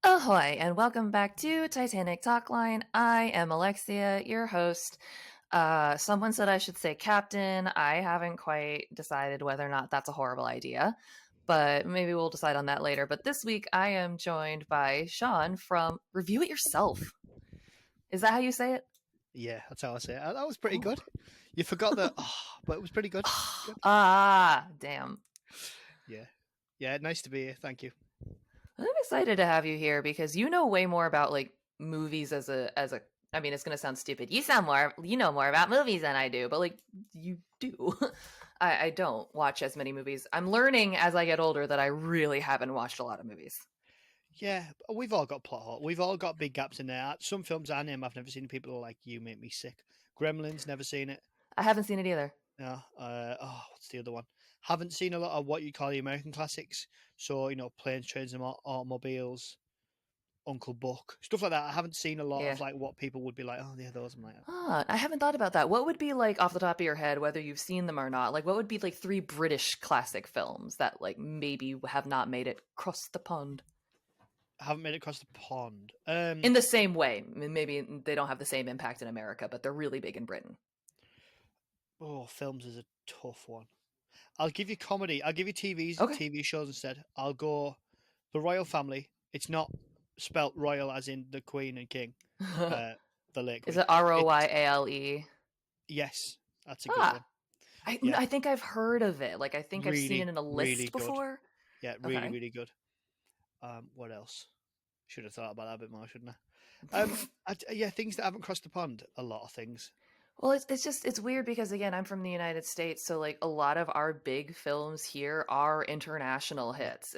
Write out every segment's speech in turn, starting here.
Ahoy, and welcome back to Titanic Talkline. I am Alexia, your host. Someone said I should say captain. I haven't quite decided whether or not that's a horrible idea, but maybe we'll decide on that later. But this week I am joined by Sean from Review It Yourself. Is that how you say it? Yeah, that's how I say it. That was pretty Oh. good. You forgot the but it was pretty good. Good. Damn. Yeah. Yeah, nice to be here. Thank you. I'm excited to have you here because you know way more about like movies as a I mean it's going to sound stupid. You know more about movies than I do, but like you do. I don't watch as many movies. I'm learning as I get older that I really haven't watched a lot of movies. Yeah, we've all got plot hole. We've all got big gaps in there. Some films I name I've never seen. People are like, "You make me sick." Gremlins, never seen it. I haven't seen it either. No. What's the other one? Haven't seen a lot of what you call the American classics. So planes, trains, and automobiles. Uncle Buck, stuff like that. I haven't seen a lot Yeah. of like what people would be like. Oh, yeah, those. I'm like, I haven't thought about that. What would be like off the top of your head, whether you've seen them or not? Like, what would be like three British classic films that like maybe have not made it across the pond? I haven't made it across the pond. In the same way, maybe they don't have the same impact in America, but they're really big in Britain. Oh, films is a tough one. I'll give you comedy. I'll give you Okay. TV shows instead. I'll go The Royal Family. It's not spelt royal as in the Queen and King, uh, the late Is Queen. it Royale? Yes, that's a good Ah, one. Yeah, I think I've heard of it. Like I think I've seen it really, in a really list good. before. Yeah, really, Okay. really good. What else? Should have thought about that a bit more, shouldn't I? Yeah, things that haven't crossed the pond. A lot of things. Well, it's just it's weird because again, I'm from the United States, so like a lot of our big films here are international Yeah. hits.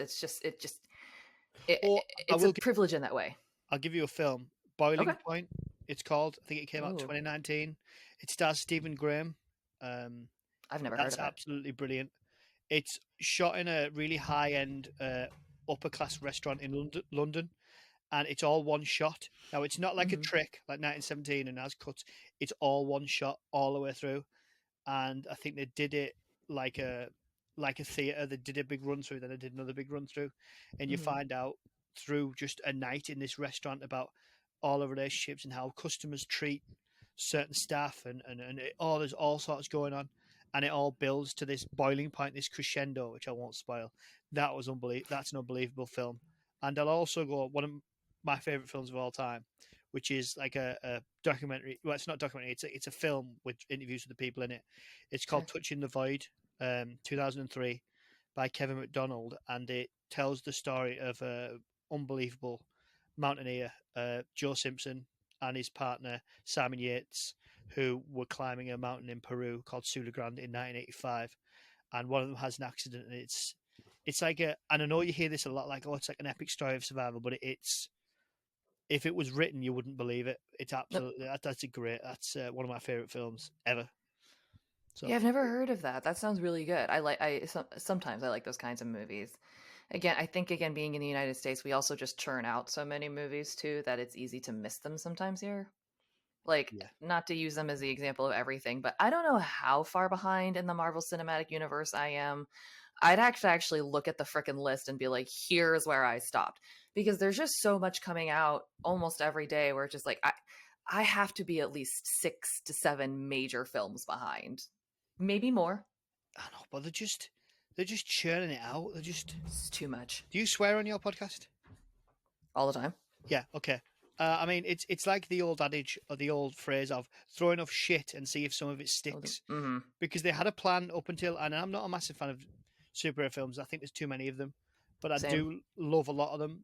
It, Or I it's a will. privilege in that way. I'll give you a film. Boiling Okay. Point. It's called. I think it came out Oh, 2019. It stars Stephen Graham. Um, I've never heard that's of it. absolutely brilliant. It's shot in a really high end, upper class restaurant in London, and it's all one shot. Now it's not like a Hmm. trick like 1917 and has cuts. It's all one shot all the way through, and I think they did it like a theater. They did a big run through, then they did another big run through, and you Hmm. find out through just a night in this restaurant about all the relationships and how customers treat certain staff and there's all sorts going on, and it all builds to this boiling point, this crescendo, which I won't spoil. That was unbelievable. That's an unbelievable film. And I'll also go one of my favorite films of all time, which is like a documentary. Well, it's not documentary. It's a film with interviews with the people in it. It's called Okay. Touching the Void, 2003, by Kevin McDonald, and it tells the story of a unbelievable mountaineer, Joe Simpson, and his partner Simon Yates, who were climbing a mountain in Peru called Sula Grande in 1985, and one of them has an accident, and it's like a. And I know you hear this a lot, like, oh, it's like an epic story of survival, but it's, if it was written, you wouldn't believe it. It's absolutely that's a great. That's one of my favorite films ever. Yeah, So I've never heard of that. That sounds really good. Sometimes I like those kinds of movies. Again, I think again being in the United States, we also just churn out so many movies too that it's easy to miss them sometimes here. Like yeah, not to use them as the example of everything, but I don't know how far behind in the Marvel Cinematic Universe I am. I'd actually look at the frickin' list and be like, here's where I stopped. Because there's just so much coming out almost every day where it's just like I have to be at least 6 to 7 major films behind. Maybe more. I know, but they're just churning it out. They're just. It's too much. Do you swear on your podcast? All the time. Yeah, okay. I mean, it's like the old adage or the old phrase of throw enough shit and see if some of it sticks. Mm-hmm. Because they had a plan up until, and I'm not a massive fan of superhero films. I think there's too many of them, but I Same. do love a lot of them.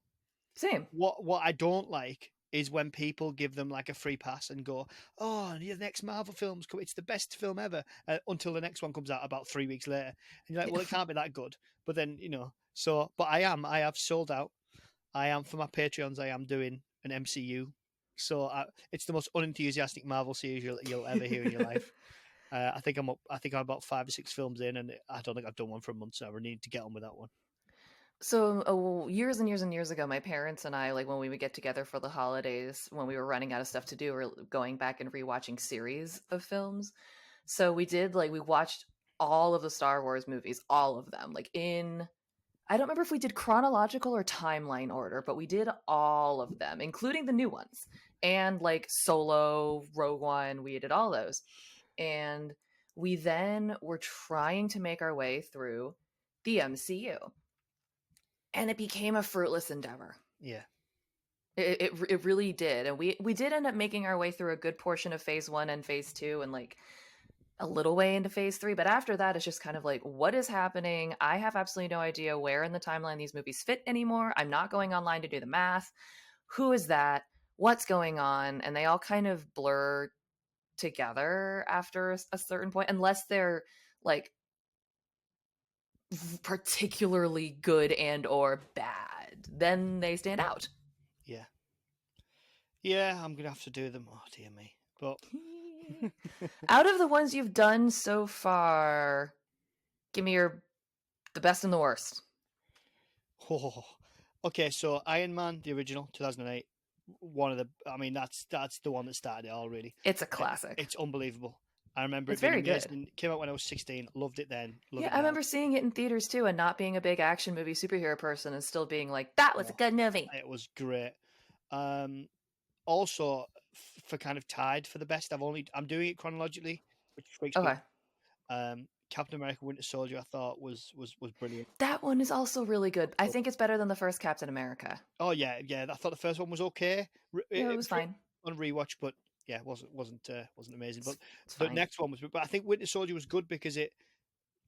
Same. What I don't like is when people give them like a free pass and go, "Oh, the next Marvel film's come. It's the best film ever," until the next one comes out about 3 weeks later, and you're like, "Well, it can't be that good." But then so. But I have sold out. I am, for my Patreons. I am doing an MCU, so it's the most unenthusiastic Marvel series you'll ever hear in your life. I think I'm up. I think I'm about 5 or 6 films in, and I don't think I've done one for a month, so I really need to get on with that one. So years and years and years ago, my parents and I, like when we would get together for the holidays, when we were running out of stuff to do, we were going back and rewatching series of films. So we did like we watched all of the Star Wars movies, all of them, like in I don't remember if we did chronological or timeline order, but we did all of them, including the new ones. And like Solo, Rogue One, we did all those. And we then were trying to make our way through the MCU. And it became a fruitless endeavor. Yeah. It really did. And we did end up making our way through a good portion of phase 1 and phase 2 and like a little way into phase 3, but after that it's just kind of like, what is happening? I have absolutely no idea where in the timeline these movies fit anymore. I'm not going online to do the math. Who is that? What's going on? And they all kind of blur together after a certain point, unless they're like particularly good and or bad, then they stand out. Yeah. Yeah, I'm gonna have to do them. Oh dear me. But Out of the ones you've done so far, give me the best and the worst. oh. Okay, so Iron Man, the original, 2008. One of the, I mean, that's the one that started it all. Really, It's a classic. it's unbelievable. I remember It's it being very good. amazing. It came out when I was 16. Loved it then. Love Yeah, it I now. remember seeing it in theaters too, and not being a big action movie superhero person, and still being like, "That was a Oh, good movie." it was great. Um, Also, for kind of tied for the best, I'm doing it chronologically, which freaks me Okay, out. Captain America: Winter Soldier, I thought was brilliant. that one is also really good. I think it's better than the first Captain America. Oh yeah, yeah. I thought the first one was okay. Yeah, it It was was very fine. on rewatch, but yeah, wasn't amazing. But It's the fine. next one was. But I think Winter Soldier was good because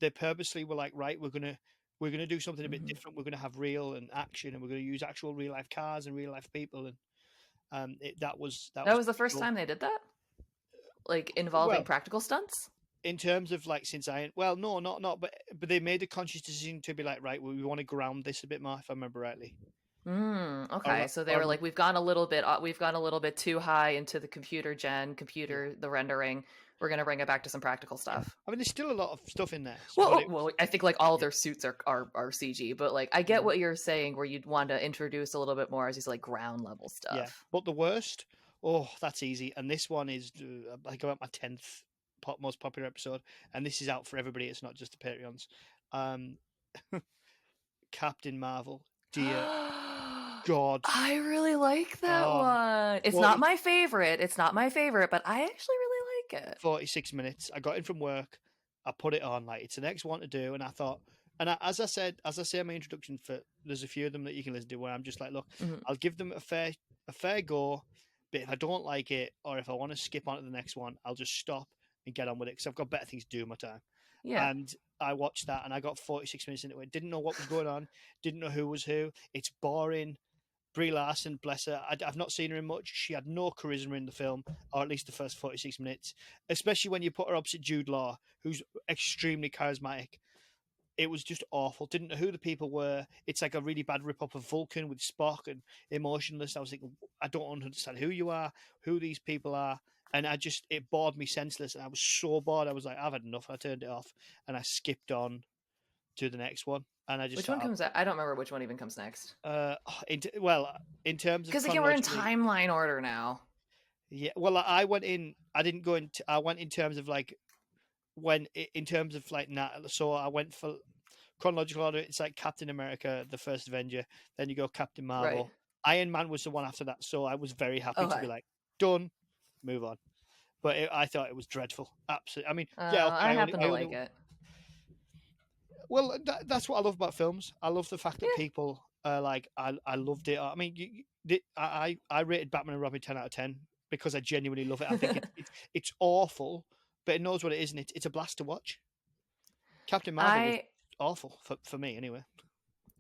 they purposely were like, right, we're gonna do something a bit Hmm. different. We're gonna have real and action, and we're gonna use actual real life cars and real life people, and that That was was the pretty first cool. time they did that, like involving Well, practical stunts. in terms of like since I well, no, not, but they made a conscious decision to be like, right, well, we want to ground this a bit more, if I remember rightly. Okay, so they Or were like, we've gone a little bit too high into the yeah, the rendering. We're gonna bring it back to some practical yeah. stuff. I mean, there's still a lot of stuff in there, but Well, it was well, I think like all yeah. their suits are CG, but like I get Mhm. what you're saying, where you'd want to introduce a little bit more as these like ground level Yeah, stuff. but the worst, oh, that's easy. And this one is like about my 10th most popular episode, and this is out for everybody. It's not just the Patreons. Um, Captain Marvel, dear God, I really like that oh, one. It's not 40, my favorite. It's not my favorite, but I actually really like it. 46 minutes. I got in from work. I put it on like it's the next one to do, and I thought, and as I say in my introduction, for there's a few of them that you can listen to where I'm just like, look, Mhm. I'll give them a fair go, but if I don't like it or if I want to skip on to the next one, I'll just stop and get on with it because I've got better things to do with my time. Yeah. And I watched that, and I got 46 minutes into it. Didn't know what was going on. Didn't know who was who. It's boring. Brie Larson, bless her, I've not seen her in much. She had no charisma in the film, or at least the first 46 minutes, especially when you put her opposite Jude Law, who's extremely charismatic. It was just awful. Didn't know who the people were. It's like a really bad rip off of Vulcan with Spock and Emotionless. I was thinking, I don't understand who you are, who these people are. And it bored me senseless. And I was so bored. I was like, I've had enough. I turned it off and I skipped on to the next one. And I just Which one thought, comes out? I don't remember which one even comes next. well, in terms of Because again, we're in chronologically, timeline order now. yeah. Well, I went in. I didn't go into. I went in terms of like in terms of like so I went for chronological order. It's like Captain America, the first Avenger. Then you go Captain Right. Marvel. Iron Man was the one after that. So I was very happy to be Okay. like done, move on. But I thought it was dreadful. Absolutely. I mean, yeah, okay. I happen to like it. Well, that's what I love about films. I love the fact that Yeah. people are like, I loved it. I mean, I rated Batman and Robin 10 out of 10 because I genuinely love it. I think it's awful, but it knows what it is, and it's a blast to watch. Captain Marvel was I awful for me anyway.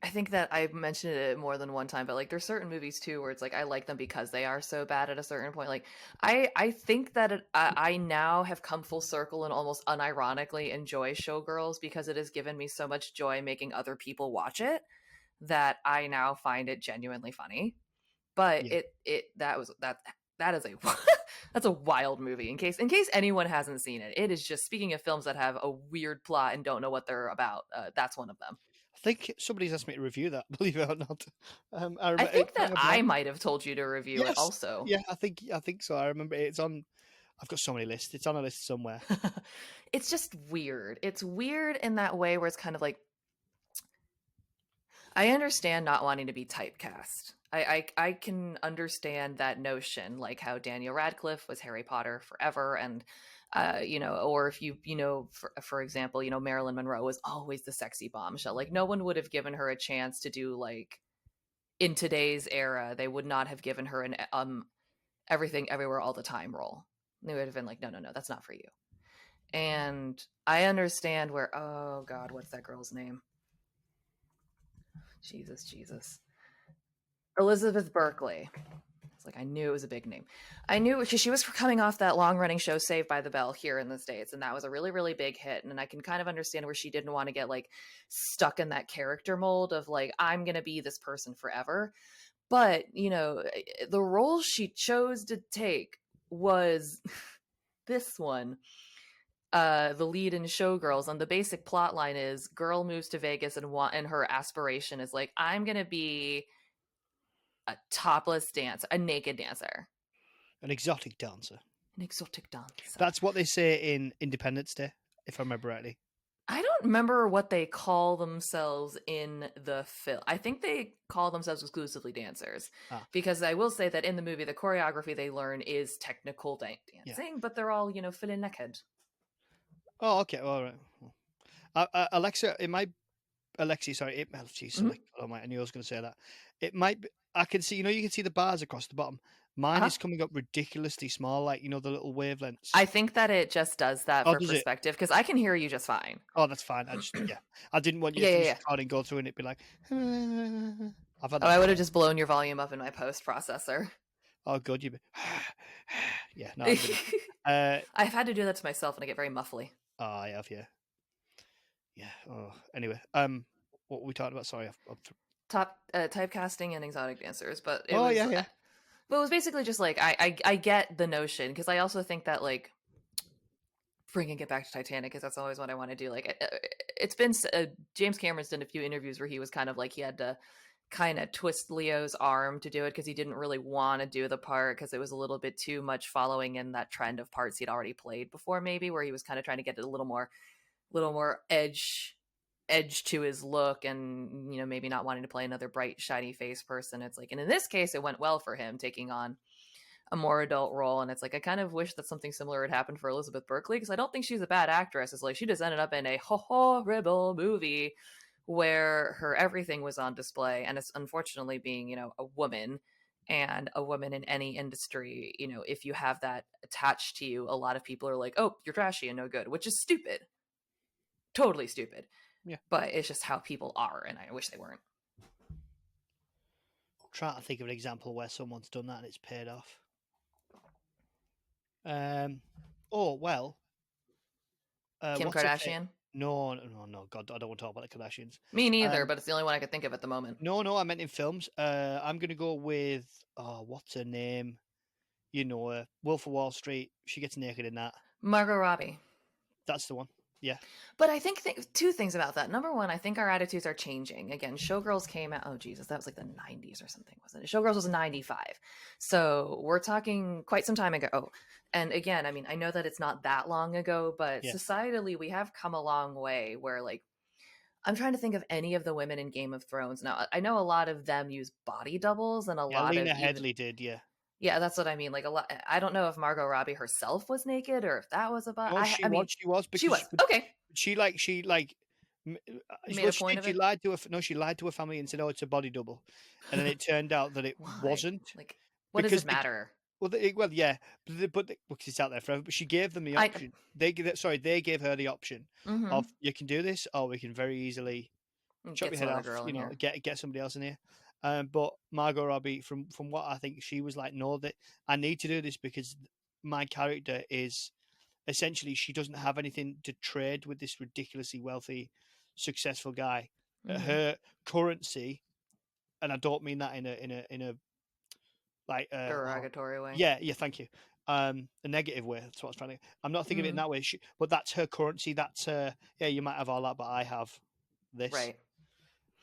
I think that I've mentioned it more than one time, but like there's certain movies too where it's like I like them because they are so bad at a certain point. Like I think that I now have come full circle and almost unironically enjoy Showgirls because it has given me so much joy making other people watch it that I now find it genuinely funny. But Yeah, that is a that's a wild movie. In case anyone hasn't seen it, it is just, speaking of films that have a weird plot and don't know what they're about. That's one of them. I think somebody's asked me to review that. Believe it or not, I I remember think it's that on my I blog. might have told you to review it Yes, also. yeah, I think so. I remember it's on. I've got so many lists. It's on a list somewhere. It's just weird. It's weird in that way where it's kind of like I understand not wanting to be typecast. I can understand that notion, like how Daniel Radcliffe was Harry Potter forever, and or if for example, Marilyn Monroe was always the sexy bombshell. Like no one would have given her a chance to do like in today's era, they would not have given her an everything everywhere all the time role. They would have been like, no, no, no, that's not for you. And I understand where, oh God, what's that girl's name? Jesus, Jesus. Elizabeth Berkley. It's like I knew it was a big name. I knew she was coming off that long running show Saved by the Bell here in the States, and that was a really, really big hit. And I can kind of understand where she didn't want to get like stuck in that character mold of like, I'm going to be this person forever. But, the role she chose to take was this one, the lead in Showgirls, and the basic plot line is girl moves to Vegas and her aspiration is like, I'm gonna be a topless dancer, a naked dancer, An exotic dancer. an exotic dancer. That's what they say in Independence Day, if I remember rightly. I don't remember what they call themselves in the film. I think they call themselves exclusively dancers, Ah, because I will say that in the movie, the choreography they learn is technical yeah. dancing, but they're all fully naked. Oh, okay. All right. Alexa, it might. Alexi, sorry. Geez, Mm-hmm. oh my, I knew I was going to say that. It might. Be, I can see. You can see the bars across the bottom. Mine Uh-huh. is coming up ridiculously small, like the little wavelengths. I think that it just does that Oh, for does it? perspective because I can hear you just fine. Oh, that's fine. Yeah. I didn't want you to Yeah, yeah, finish yeah. recording, go through, and it'd be like. I've had Oh, that I would have before. just blown your volume up in my post processor. Oh, good. You. Yeah. No, I didn't. I've had to do that to myself, and I get very muffly. Oh, I have. Yeah. Yeah. Oh. Anyway. What were we talking about? Sorry. Top typecasting and exotic dancers, but Oh, yeah. Yeah. but it was basically just like I get the notion because I also think that like bringing it back to Titanic because that's always what I want to do. Like it's been James Cameron's done a few interviews where he was kind of like he had to kind of twist Leo's arm to do it because he didn't really want to do the part because it was a little bit too much following in that trend of parts he'd already played before, maybe where he was kind of trying to get it a little more edge to his look and maybe not wanting to play another bright shiny face person. It's like, and in this case it went well for him taking on a more adult role, and it's like I kind of wish that something similar had happened for Elizabeth Berkley because I don't think she's a bad actress. It's like she just ended up in a horrible movie where her everything was on display, and it's unfortunately being a woman, and a woman in any industry, if you have that attached to you, a lot of people are like, oh, you're trashy and no good, which is stupid, totally stupid. Yeah. But it's just how people are, and I wish they weren't. Trying to think of an example where someone's done that and it's paid off. Oh well. Kim What's her face? Kardashian. No, no, no, no. God, I don't want to talk about the Kardashians. Me neither, Um, but it's the only one I could think of at the moment. no, I meant in films. I'm gonna go with what's her name? You know her, Wolf of Wall Street. She gets naked in that. Margot Robbie. That's the one. Yeah, But I think two things about that. Number one, I think our attitudes are changing. Again, Showgirls came out, oh Jesus, that was like the 90s or something, wasn't it? Showgirls was 95. So we're talking quite some time ago. And again, I mean, I know that it's not that long ago, but yeah, societally, we have come a long way where, like, I'm trying to think of any of the women in Game of Thrones. Now, I know a lot of them use body doubles and a yeah. lot of Lena even, Headley did. Yeah. yeah, that's what I mean. Like, a lot, I don't know if Margot Robbie herself was naked or if that was about, No, I mean, she was she because was. Okay. she like You made well a she point did of she it. lied to her no she lied to her family and said oh it's a body double, and then it turned out that it Why? wasn't Like, what does because it matter? well yeah because it's out there forever. But she gave them the I. option. They gave her the option Mm-hmm. of you can do this or we can very easily chop Get your some head other off. girl in here. Get somebody else in here. But Margot Robbie, from what I think, she was like, no, that I need to do this because my character is essentially she doesn't have anything to trade with this ridiculously wealthy, successful guy. Mm-hmm. Her currency, and I don't mean that in a like Derogatory way. yeah, thank you. A negative way. That's what I was trying to. I'm not thinking of it in Mm, that way. But that's her currency. That's her. Yeah, you might have all that, but I have this. right.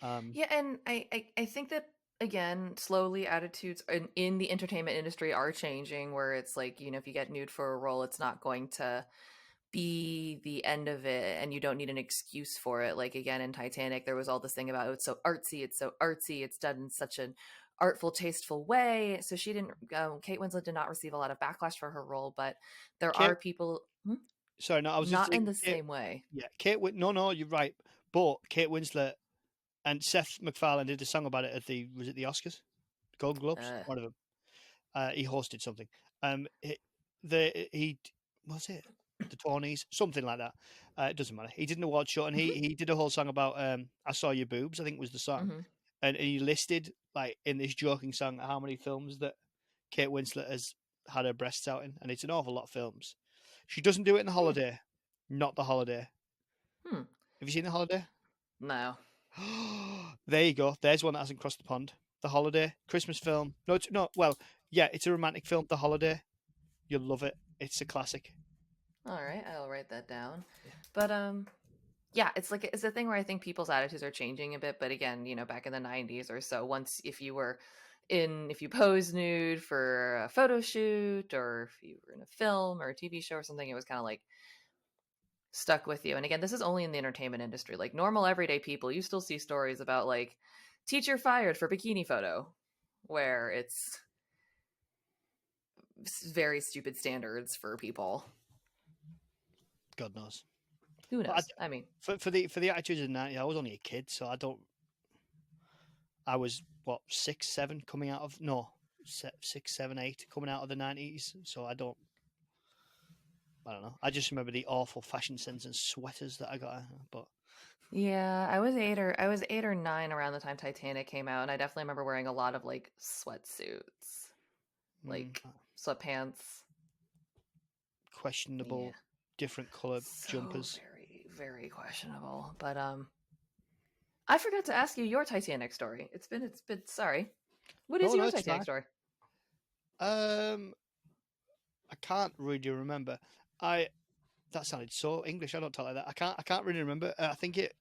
Um, Yeah, and I think that again, slowly attitudes in the entertainment industry are changing. Where it's like if you get nude for a role, it's not going to be the end of it and you don't need an excuse for it. Like again in Titanic, there was all this thing about, oh, it's so artsy, it's done in such an artful, tasteful way. So she didn't. Kate Winslet did not receive a lot of backlash for her role, but there Kate, are people. sorry, no, I was just Not in saying, the same way. yeah, no, no, you're right. But Kate Winslet and Seth MacFarlane did a song about it at was it the Oscars, Golden Globes, Uh, one of them. He hosted something. He was it the Tonys, something like that. It doesn't matter. He did an award show and he did a whole song about "I Saw Your Boobs," I think was the song, mhm. and he listed like in this joking song how many films that Kate Winslet has had her breasts out in, and it's an awful lot of films. She doesn't do it in The Hmm. Holiday, not The Holiday. Hmm. Have you seen The Holiday? No. There you go. There's one that hasn't crossed the pond. The Holiday, Christmas film. No, it's no. Well, yeah, it's a romantic film. The Holiday. You'll love it. It's a classic. All right, I'll write that down. Yeah. But yeah, it's a thing where I think people's attitudes are changing a bit. But again, back in the '90s or so, once if you posed nude for a photo shoot, or if you were in a film or a TV show or something, it was kind of like stuck with you. And again, this is only in the entertainment industry. Like normal everyday people, you still see stories about like teacher fired for bikini photo, where it's very stupid standards for people. God knows. Who But knows? I mean, for the attitudes of the '90s, I was only a kid, so I don't. I was what 6, 7 coming out of no 6, 7, 8 coming out of the '90s, so I don't. I don't know. I just remember the awful fashion sense and sweaters that I got. But yeah, I was 8 or 9 around the time Titanic came out, and I definitely remember wearing a lot of like sweatsuits, mm, like sweatpants. Yeah, questionable, different color so jumpers. very, very questionable. But I forgot to ask you your Titanic story. It's been sorry. What is No, no, your it's Titanic fine. story? Um, I can't really remember. I That sounded so English. I don't talk like that. I can't really remember. I think it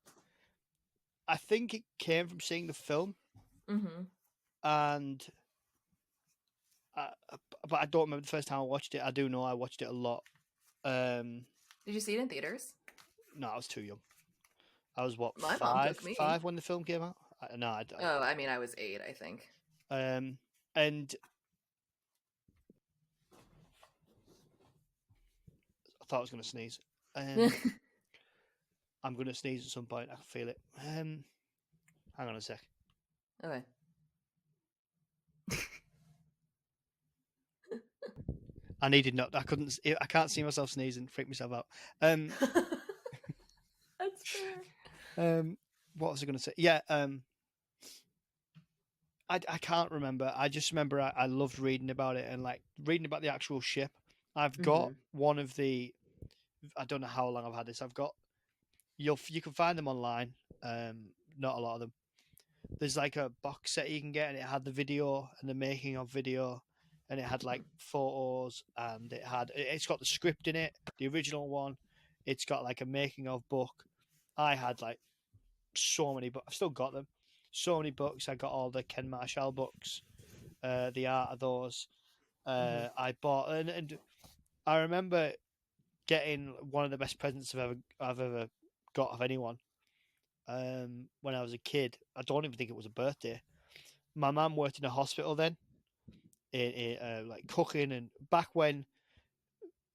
came from seeing the film, Mm-hmm. and I, but I don't remember the first time I watched it. I do know I watched it a lot. Um, Did you see it in theaters? no, I was too young. I was what My mom took me. five when the film came out. No, Oh, I mean, I was 8, I think. and I thought I was going to sneeze. Um, I'm going to sneeze at some point. I can feel it. Hang on a sec. Okay. I needed not. I couldn't. I can't see myself sneezing. Freak myself out. Um, That's fair. what was I going to say? Yeah. I can't remember. I just remember I loved reading about it and like reading about the actual ship. I've got Mm-hmm. one of the. I don't know how long I've had this. I've got. You can find them online. Not a lot of them. There's like a box set you can get, and it had the video and the making of video, and it had like photos, and it's got the script in it, the original one. It's got like a making of book. I had like so many books. I've still got them. So many books. I got all the Ken Marshall books, the art of those. Mm-hmm. I bought, and I remember getting one of the best presents I've ever got of anyone. When I was a kid, I don't even think it was a birthday. My mum worked in a hospital then, like cooking, and back when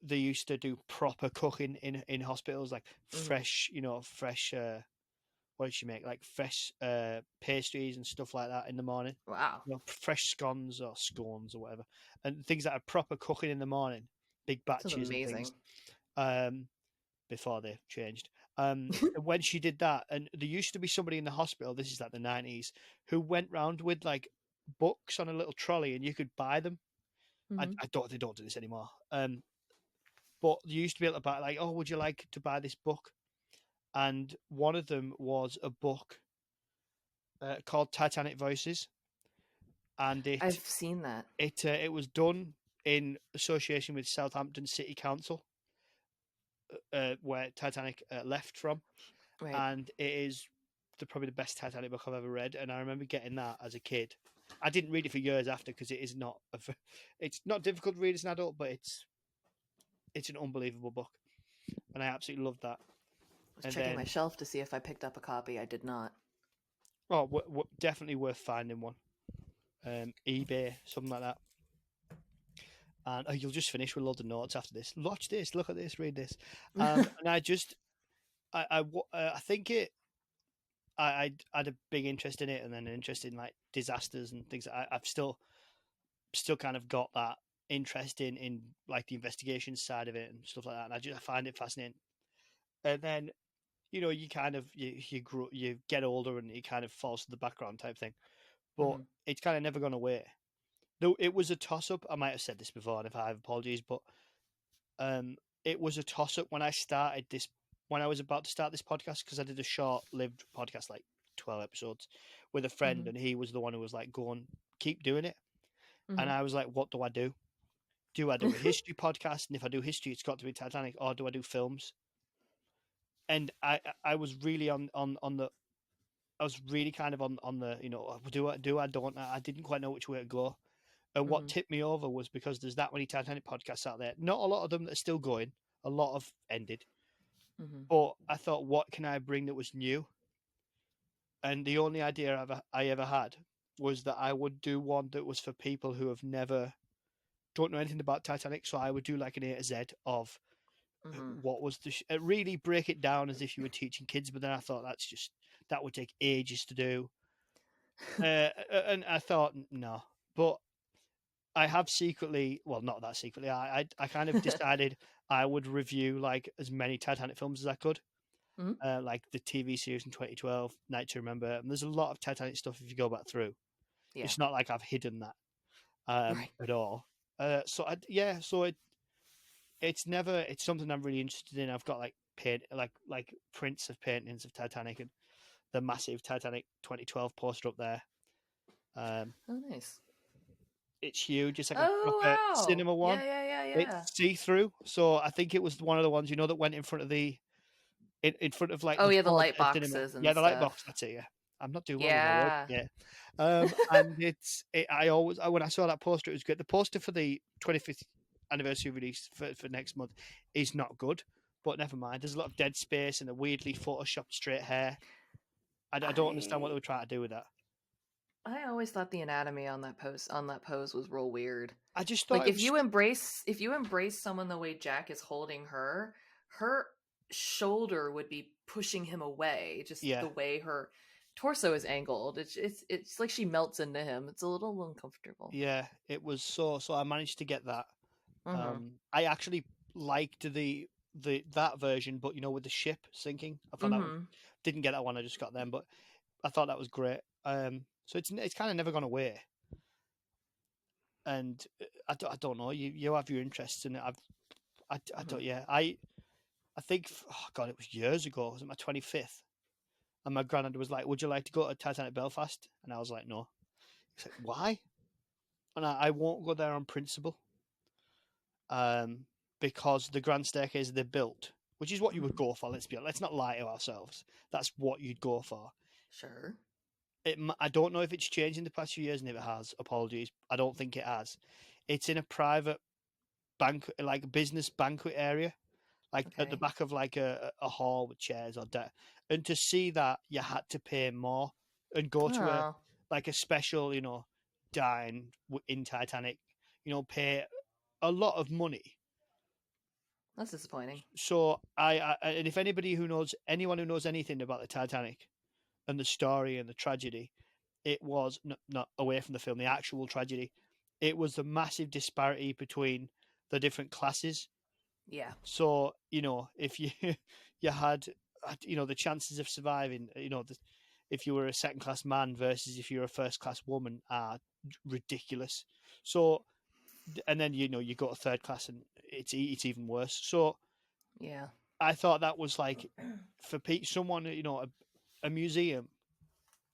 they used to do proper cooking in hospitals, like Mm-hmm. fresh, fresh. What did she make? Like fresh pastries and stuff like that in the morning. Wow. Fresh scones or scones or whatever, and things that are proper cooking in the morning, big Sounds batches and things. amazing. Um, before they changed. When she did that, and there used to be somebody in the hospital. This is like the '90s, who went round with like books on a little trolley, and you could buy them. Mm-hmm. I don't. They don't do this anymore. But you used to be able to buy like, oh, would you like to buy this book? And one of them was a book called Titanic Voices, and I've seen that. it was done in association with Southampton City Council, where Titanic left from, Right. and it is probably the best Titanic book I've ever read. And I remember getting that as a kid. I didn't read it for years after because it is not it's not difficult to read as an adult, but it's an unbelievable book. and I absolutely loved that. I was And checking my then, shelf to see if I picked up a copy. I did not. oh, definitely worth finding one. eBay, something like that. And you'll just finish with loads of notes after this. Watch this, look at this, read this. And I think I had a big interest in it, and then an interest in like disasters and things. I've still kind of got that interest in like the investigation side of it and stuff like that. And I find it fascinating. And then you kind of you get older and it kind of falls to the background type thing. But Mhm. it's kind of never gone away. Though it was a toss up. I might have said this before, and if I have, apologies. But um, it was a toss up when I started this. When I was about to start this podcast, because I did a short-lived podcast, like 12 episodes, with a friend, Mhm. and he was the one who was like, "Go on, keep doing it." And Mhm. I was like, "What do I do? Do I do a history podcast? And if I do history, it's got to be Titanic, or do I do films?" And I was really on the I was really kind of on the do I don't I didn't quite know which way to go. And what Mhm. tipped me over was because there's that many Titanic podcasts out there. Not a lot of them that are still going. A lot have ended. Mhm. But I thought, what can I bring that was new? And the only idea I ever had was that I would do one that was for people who have never don't know anything about Titanic. So I would do like an A to Z of Mhm. what was really break it down as if you were teaching kids. But then I thought that would take ages to do. And I thought no, but I have secretly, well, not that secretly. I kind of decided I would review like as many Titanic films as I could, Mhm. like the TV series in 2012, Night to Remember. And there's a lot of Titanic stuff if you go back through. Yeah. It's not like I've hidden that Right. at all. So it's something I'm really interested in. I've got like like prints of paintings of Titanic and the massive Titanic 2012 poster up there. Um, Oh, nice. it's huge. It's like a Oh, proper wow. cinema one. Yeah, yeah, yeah, yeah. It's see through, so I think it was one of the ones that went in front of in front of like Oh, the yeah, the doors light at a cinema. boxes Yeah, and the light box. stuff. That's it. Yeah, I'm not doing well with my words. Yeah. Yeah, and when I saw that poster, it was good. The poster for the 25th anniversary release for next month is not good, but never mind. There's a lot of dead space and a weirdly photoshopped straight hair. I don't understand what they I were trying to do with that. I always thought the anatomy on that pose was real weird. I just thought Like it was if you embrace someone the way Jack is holding her, her shoulder would be pushing him away, just yeah. the way her torso is angled. It's like she melts into him. It's a little uncomfortable. Yeah, it was so I managed to get that. Mhm. I actually liked the that version, but with the ship sinking, I thought that was Mhm. didn't get that one. I just got them, but I thought that was great. So it's kind of never gone away, and I don't know. You have your interests in it. I don't. Mhm. Yeah, I think oh god, it was years ago. It was my 25th, and my granddad was like, "Would you like to go to Titanic Belfast?" And I was like, "No." He's like, "Why?" And I won't go there on principle. um, because the grand staircase they built, which is what you would Mhm. go for. Let's be honest. Let's not lie to ourselves. That's what you'd go for. Sure. I don't know if it's changed in the past few years, and if it has, apologies. I don't think it has. It's in a private banquet, like business banquet area, like at the Okay. back of like a hall with chairs or that. And to see that, you had to pay more and go to a Oh, like a special, dine in Titanic. Pay a lot of money. that's disappointing. So and if anyone who knows anything about the Titanic and the story and the tragedy, it was not away from the film, the actual tragedy. It was the massive disparity between the different classes. Yeah. So if you you had the chances of surviving, if you were a second class man versus if you're a first class woman are ridiculous. So and then you go to third class and it's even worse. So Yeah. I thought that was like for someone a museum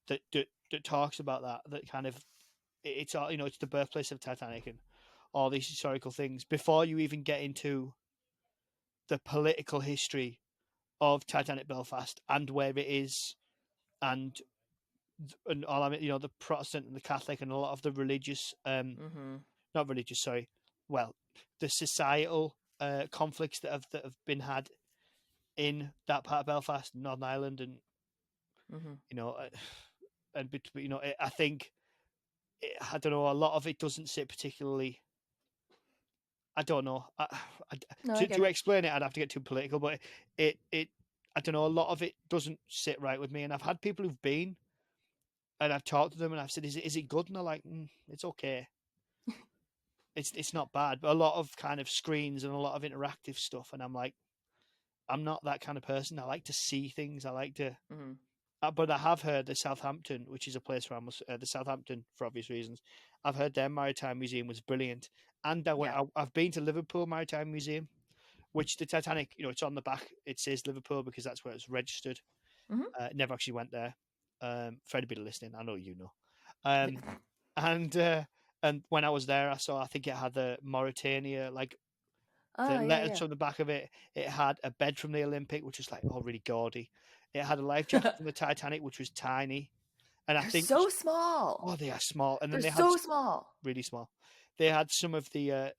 that talks about that kind of it's all it's the birthplace of Titanic and all these historical things before you even get into the political history of Titanic Belfast and where it is and all the Protestant and the Catholic and a lot of the religious Mhm. not religious sorry well the societal conflicts that have been had in that part of Belfast, Northern Ireland, and Hmm. you know, and you know, I think I don't know. A lot of it doesn't sit particularly. I don't know. No, I get To it. explain it, I'd have to get too political, but it I don't know. A lot of it doesn't sit right with me, and I've had people who've been, and I've talked to them, and I've said, is it good?" And they're like, "It's okay. It's not bad." But a lot of kind of screens and a lot of interactive stuff, and I'm like, I'm not that kind of person. I like to see things. I like to. Hmm. But I have heard the Southampton, which is a place where I must, the Southampton for obvious reasons. I've heard their maritime museum was brilliant, and Yeah. I've been to Liverpool Maritime Museum, which the Titanic, you know, it's on the back. It says Liverpool because that's where it's registered. Hmm. Never actually went there. For anybody listening, I know you know. Um, and when I was there, I saw. I think it had the Mauritania, like the Oh, yeah, letters yeah. from the back of it. It had a bed from the Olympic, which was like all really gaudy. It had a life jacket from the Titanic, which was tiny. And I They're think, so small. oh, they are small. And then They're they had so small. really small. They had some of a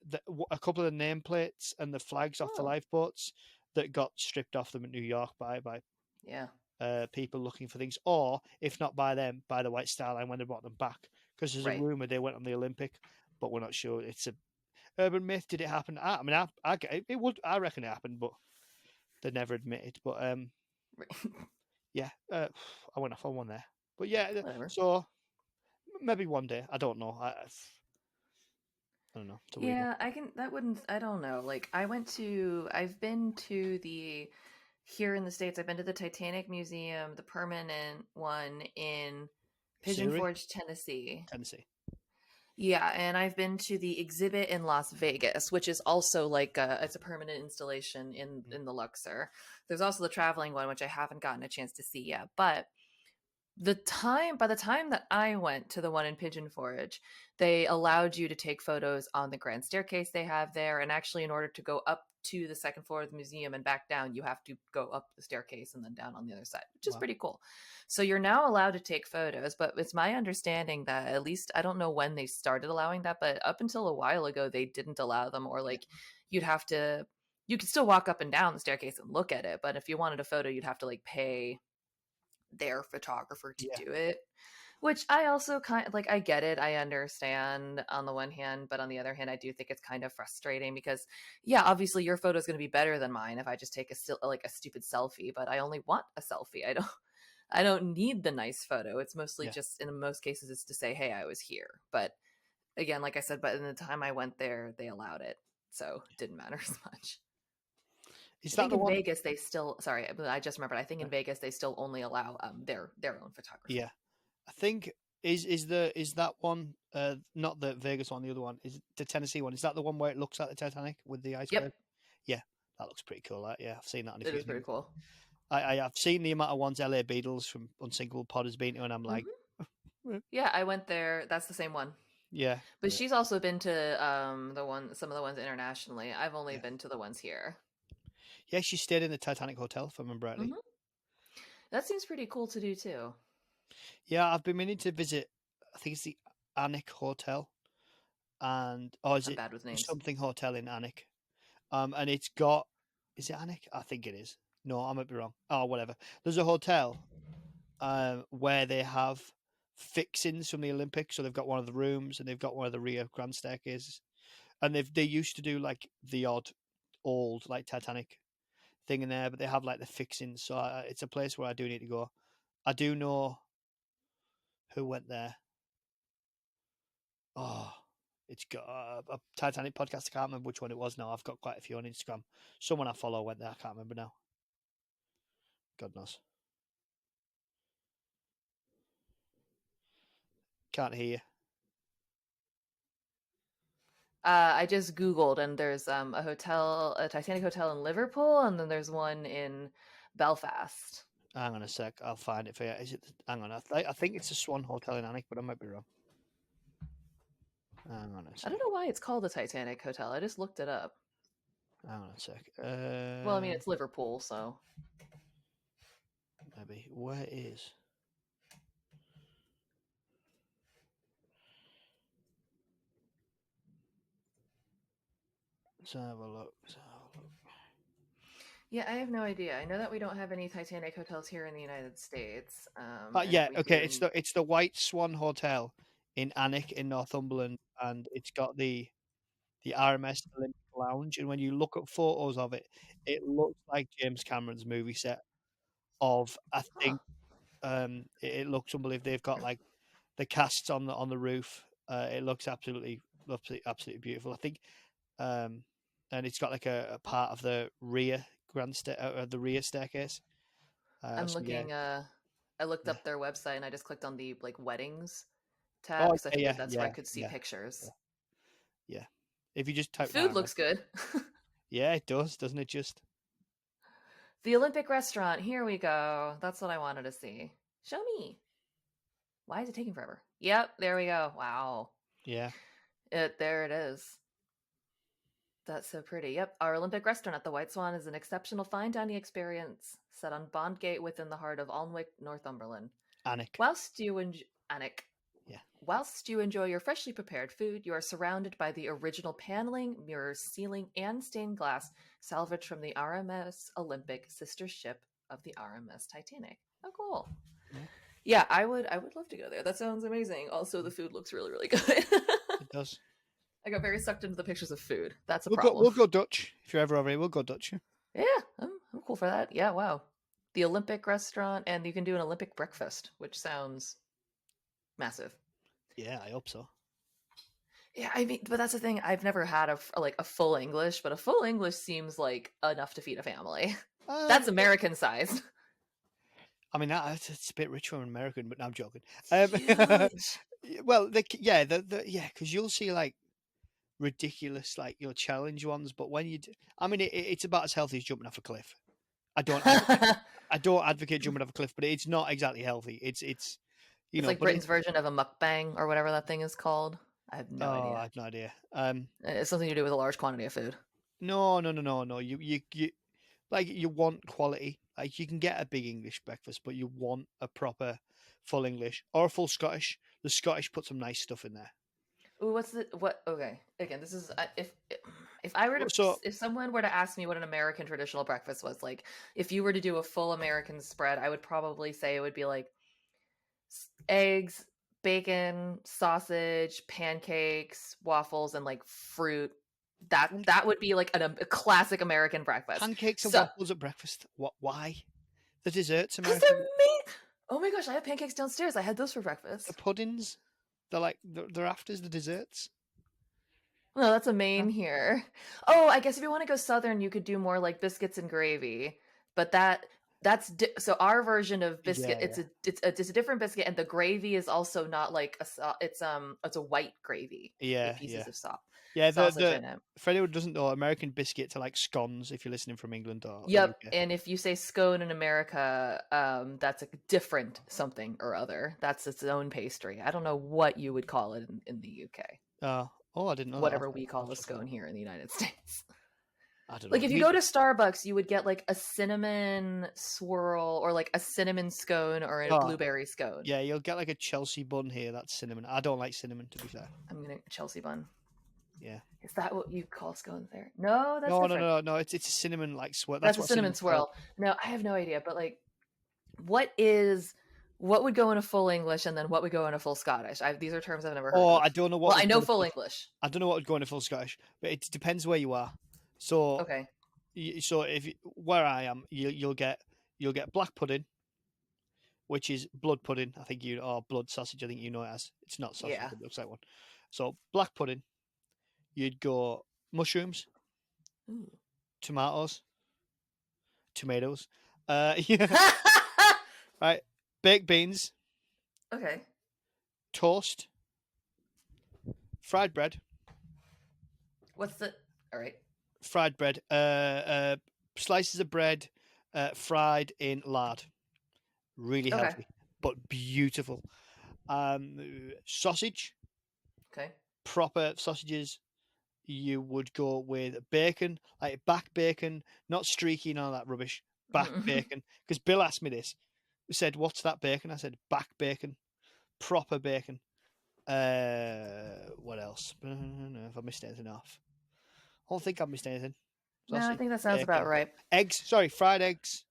couple of nameplates and the flags off the Oh, lifeboats that got stripped off them at New York by yeah. people looking for things, or if not by them, by the White Star Line when they brought them back. Because there's a Right. rumor they went on the Olympic, but we're not sure. It's a urban myth. Did it happen? I mean, I get it. It would. I reckon it happened, but they never admit it. But Right. yeah, I went off on one there. But yeah, Whatever. so maybe one day. I don't know. I don't know. It's a weird one. Yeah, I can. That wouldn't. I don't know. Like, I've been to the. Here in the States, I've been to the Titanic Museum, the permanent one in Pigeon Siri, Forge, Tennessee. Tennessee. Yeah, and I've been to the exhibit in Las Vegas, which is also like it's a permanent installation Mm. in the Luxor. There's also the traveling one, which I haven't gotten a chance to see yet. But by the time that I went to the one in Pigeon Forge, they allowed you to take photos on the grand staircase they have there. And actually, in order to go up to the second floor of the museum and back down, you have to go up the staircase and then down on the other side, which is Wow. pretty cool. So you're now allowed to take photos, but it's my understanding that at least I don't know when they started allowing that, but up until a while ago, they didn't allow them, or Yeah. like you'd have to, you could still walk up and down the staircase and look at it, but if you wanted a photo, you'd have to like pay their photographer to Yeah. do it, which I also kind of like. I get it, I understand on the one hand, but on the other hand, I do think it's kind of frustrating because yeah, obviously your photo is going to be better than mine if I just take a still like a stupid selfie, but I only want a selfie. I don't need the nice photo. It's mostly Yeah. just in most cases it's to say hey, I was here. But again, like I said, but in the time I went there they allowed it, so it didn't matter as much. Is I that think the in one? Vegas they still, sorry, I just remembered, I think in Vegas they still only allow their own photographer. Yeah. I think is that one not the Vegas one, the other one is the Tennessee one. Is that the one where it looks like the Titanic with the iceberg? Yep, Yeah, that looks pretty cool. Yeah, I've seen that on a it few is pretty things. cool. I've seen the amount of ones LA Beatles from Unsinkable Pod has been to, and I'm like, Hmm. "Eh, Yeah, I went there. That's the same one. yeah, But yeah, she's also been to some of the ones internationally. I've only yeah, been to the ones here. yeah. She stayed in the Titanic Hotel, if I remember rightly. Hmm. That seems pretty cool to do too. Yeah, I've been meaning to visit. I think it's the Anik Hotel, and or is I'm it bad with names. something hotel in Anik? And it's got, is it Anik? I think it is. No, I might be wrong. Oh, whatever. There's a hotel where they have fixings from the Olympics. So they've got one of the rooms and they've got one of the rear grand staircases, and they used to do like the odd old like Titanic thing in there, but they have like the fixings. So it's a place where I do need to go. I do know who went there. Oh, it's got a Titanic podcast. I can't remember which one it was now. I've got quite a few on Instagram. Someone I follow went there. I can't remember now. God knows. Can't hear you. I just Googled and there's a hotel, a Titanic hotel in Liverpool, and then there's one in Belfast. Hang on a sec. I'll find it for you. Is it? Hang on. I think it's a Swan Hotel in Alnwick, but I might be wrong. Hang on a I sec. don't know why it's called the Titanic Hotel. I just looked it up. Hang on a sec. Well, I mean it's Liverpool, so Maybe. Where is? Let's have a look. Let's have a look. Yeah, I have no idea. I know that we don't have any Titanic hotels here in the United States. And if Yeah, we okay. do, It's the White Swan Hotel in Alnwick in Northumberland, and it's got the RMS Olympic Lounge. And when you look at photos of it, it looks like James Cameron's movie set. Of I huh, think it looks unbelievable. They've got like the casts on the roof. It looks absolutely beautiful. I think, um, and it's got like a part of the rear the rear staircase. I'm So yeah, looking. I looked yeah. up their website and I just clicked on the like weddings tab Oh because I yeah, figured yeah, that's where I yeah, could see yeah, yeah, pictures. yeah. If you just The type food RMS, looks good. yeah, it does, doesn't it? Just The Olympic restaurant. Here we go. That's what I wanted to see. Show me. Why is it taking forever? Yep, there we go. Wow. yeah, There it is. That's so pretty. Yep, our Olympic restaurant at the White Swan is an exceptional fine dining experience set on Bondgate within the heart of Alnwick, Northumberland. Anik, Whilst you enjoy, Anik, yeah. whilst you enjoy your freshly prepared food, you are surrounded by the original paneling, mirrors, ceiling, and stained glass salvaged from the RMS Olympic, sister ship of the RMS Titanic. Oh, cool. Yeah, Yeah, I would love to go there. That sounds amazing. Also, the food looks really, really good. it does. I got very sucked into the pictures of food. That's a We'll go. problem. We'll go Dutch if you're ever over here. We'll go Dutch. Yeah, I'm cool for that. Yeah, wow. The Olympic restaurant, and you can do an Olympic breakfast, which sounds massive. Yeah, I hope so. Yeah, I mean, but that's the thing. I've never had like a full English, but a full English seems like enough to feed a family. That's Um, American sized. I mean, it's a bit rich for an American, but no, I'm joking. Huge. Well, yeah, because you'll see like ridiculous, like challenge ones, but when I mean, it's about as healthy as jumping off a cliff. I don't advocate. I don't advocate jumping off a cliff, but it's not exactly healthy. It's It's like but Britain's version of a mukbang or whatever that thing is called. I have no oh, I idea. have no idea. It's something to do with a large quantity of food. No, no, no, no, no. You like you want quality. Like you can get a big English breakfast, but you want a proper full English or a full Scottish. The Scottish put some nice stuff in there. Ooh, what's the what? Okay, again, this is if I were to So if someone were to ask me what an American traditional breakfast was like, if you were to do a full American spread, I would probably say it would be like eggs, bacon, sausage, pancakes, waffles, and like fruit. pan- That would be like a classic American breakfast. pancakes and So, waffles at breakfast. What? Why? The desserts, because they're American. made. Oh my gosh, I have pancakes downstairs. I had those for The breakfast. puddings. They're like they're afters the desserts. No, that's a Huh? main here. Oh, I guess if you want to go southern, you could do more like biscuits and gravy. But so our version of biscuit. Yeah, It's a different biscuit, and the gravy is also not like it's a white gravy with yeah, yeah, pieces of yeah. sausage The in it. for anyone who doesn't know, American biscuits are like scones. If you're listening from England or Yep, UK. and if you say scone in America, that's a different something or other. That's its own pastry. I don't know what you would call it in the UK. Oh, I didn't know that. Whatever we I'll have call a to look it scone up. here in the United States. I don't Like know. if you go to Starbucks, you would get like a cinnamon swirl or like a cinnamon scone or a Oh, blueberry scone. yeah, you'll get like a Chelsea bun here. That's cinnamon. I don't like cinnamon, to be fair. I'm gonna Chelsea bun. Yeah. Is that what you call scones there? No, that's No, no, different. no, no. It's a cinnamon like swirl. That's That's a what cinnamon cinnamon's called. swirl. No, I have no idea. But like, what is what would go in a full English and then what would go in a full Scottish? These are terms I've never heard Oh, of. I don't know what Well, I would go know in a full full. English. I don't know what would go in a full Scottish, but it depends where you are. So, Okay. so if where I am, you'll get black pudding, which is blood pudding. I think or blood sausage. I think you know it as. It's not sausage, Yeah. but it looks like one. So black pudding. You'd go mushrooms, Ooh. tomatoes. Yeah, right. Baked beans, Okay. toast, fried bread, What's the? All right. fried bread. Slices of bread, fried in lard. Really Okay. healthy, but beautiful. Sausage, Okay. proper sausages. You would go with bacon, like back bacon, not streaky and all that rubbish. Back bacon. Because Bill asked me this. He said, "What's that bacon?" I said, "Back bacon, proper bacon." What else? If I missed anything off, I don't think I missed anything. No, I sausage, think that sounds about bacon, right. eggs. Sorry, fried eggs.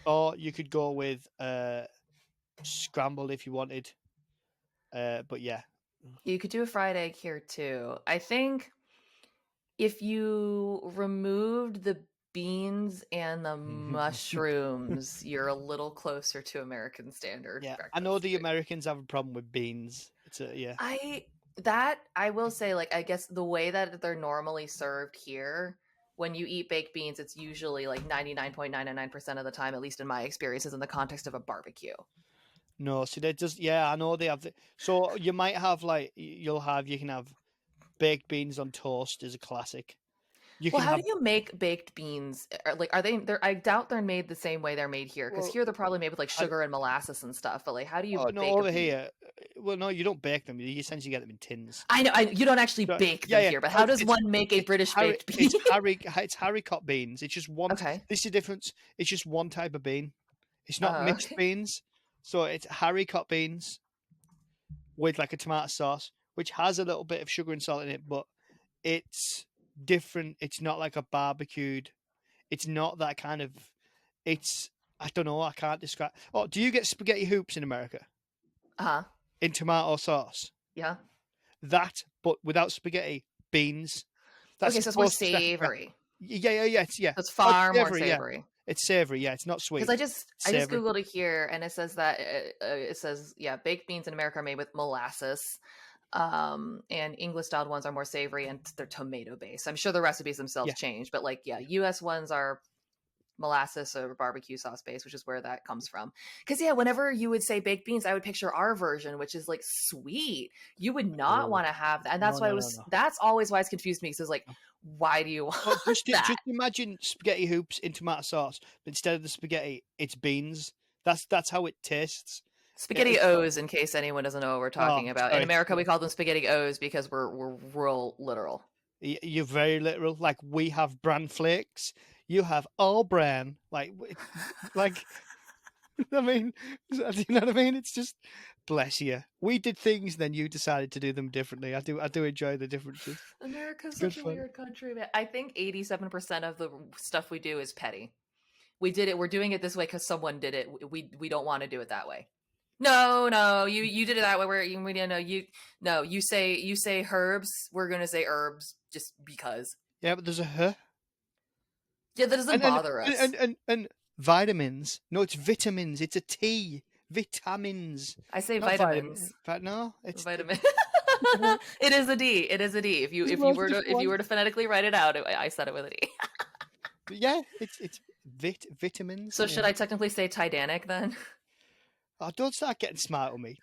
Or you could go with scrambled if you wanted. But yeah, You could do a fried egg here too. I think if you removed the beans and the mushrooms, you're a little closer to American standard yeah. I know breakfast. the Americans have a problem with beans. It's a yeah. I will say, like, I guess the way that they're normally served here, when you eat baked beans, it's usually like 99.999% of the time, at least in my experiences, in the context of a barbecue. No, so they just yeah. I know they have. So you might have like you can have baked beans on toast is a classic. You Well, can how have do you make baked beans? Like, are they? They're, I doubt they're made the same way they're made here, because well. here they're probably made with like I, sugar and molasses and stuff. But like, how do you oh no, bake a over bean? here. Well, no, you don't bake them. You essentially get them in tins. I know you don't actually So, bake yeah, them yeah. here, but Oh, how does one make a British baked bean? It's haricot beans. It's just one. Okay. This is the difference. It's just one type of bean. It's not mixed Okay. beans. So it's haricot beans with like a tomato sauce, which has a little bit of sugar and salt in it, but it's different. It's not like a barbecued. It's not that kind of. It's I don't know. I can't describe. Oh, do you get spaghetti hoops in America Uh huh. in tomato sauce? Yeah. That, but without spaghetti, beans. That's Okay, so it's more supposed to be like savory. yeah. So it's Oh, it's far more savory, yeah. savory. It's savory, yeah. It's not Because sweet. It's I just savory. googled it here, and it says that it says, yeah, baked beans in America are made with molasses, and English styled ones are more savory and they're tomato based. I'm sure the recipes themselves Yeah, change, but like, yeah, U.S. ones are molasses or barbecue sauce based, which is where that comes from. Because yeah, whenever you would say baked beans, I would picture our version, which is like sweet. You would not no, want to have that, and no, that's why no, it no, was. no. That's always why it's confused me. Because it's like, why do you want Well, that? just imagine spaghetti hoops in tomato sauce, but instead of the spaghetti, it's beans. That's how it tastes. Spaghetti It's O's, in case anyone doesn't know what we're oh, talking about. In sorry, America, we call them Spaghetti O's because we're real literal. you're very literal. Like we have bran flakes, you have all bran. Like I mean, do you know what I mean? It's just bless you. We did things, then you decided to do them differently. I do enjoy the differences. America's It's good such a fun. weird country, man. I think 87% of the stuff we do is petty. We did it. We're doing it this way because someone did it. We don't want to do it that way. No, no, you did it that way. Where we didn't know you. No, you say herbs. We're gonna say herbs just because. Yeah, but there's a huh. Yeah, that doesn't And and bother and us. and, and, and vitamins. No, it's vitamins. It's a T. Vitamins. I say Not vitamin. vitamins. But no, Vitamin. it's the It is a D. It is a D. it's the most different If you one. were to phonetically write it out, I said it with a D. But yeah, it's vitamins. So Yeah. should I technically say Titanic then? Oh, don't start getting smart on me.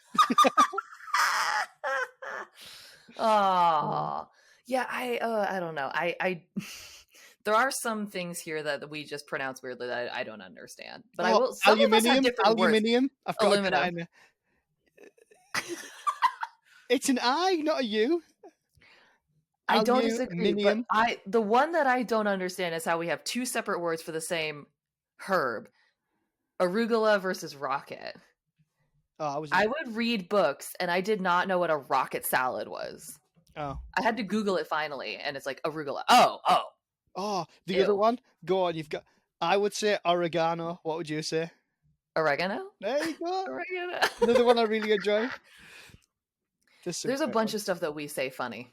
Mm. Oh, yeah. I don't know. I there are some things here that we just pronounce weirdly that I don't understand. But I Oh, will. Some of us have aluminium, different words. aluminium. I've got to get that Aluminum. in there. It's an I, not a U. I don't disagree, but Aluminium. the one that I don't understand is how we have two separate words for the same herb. Arugula versus rocket. Oh, I was. I would read books and I did not know what a rocket salad was. Oh, I had to Google it finally, and it's like arugula. Oh, oh, oh, the other ew. one. Go on. You've got. I would say oregano. What would you say? Oregano? There you go. Oregano. Another one I really enjoy. This is a There's a great one. bunch of stuff that we say funny.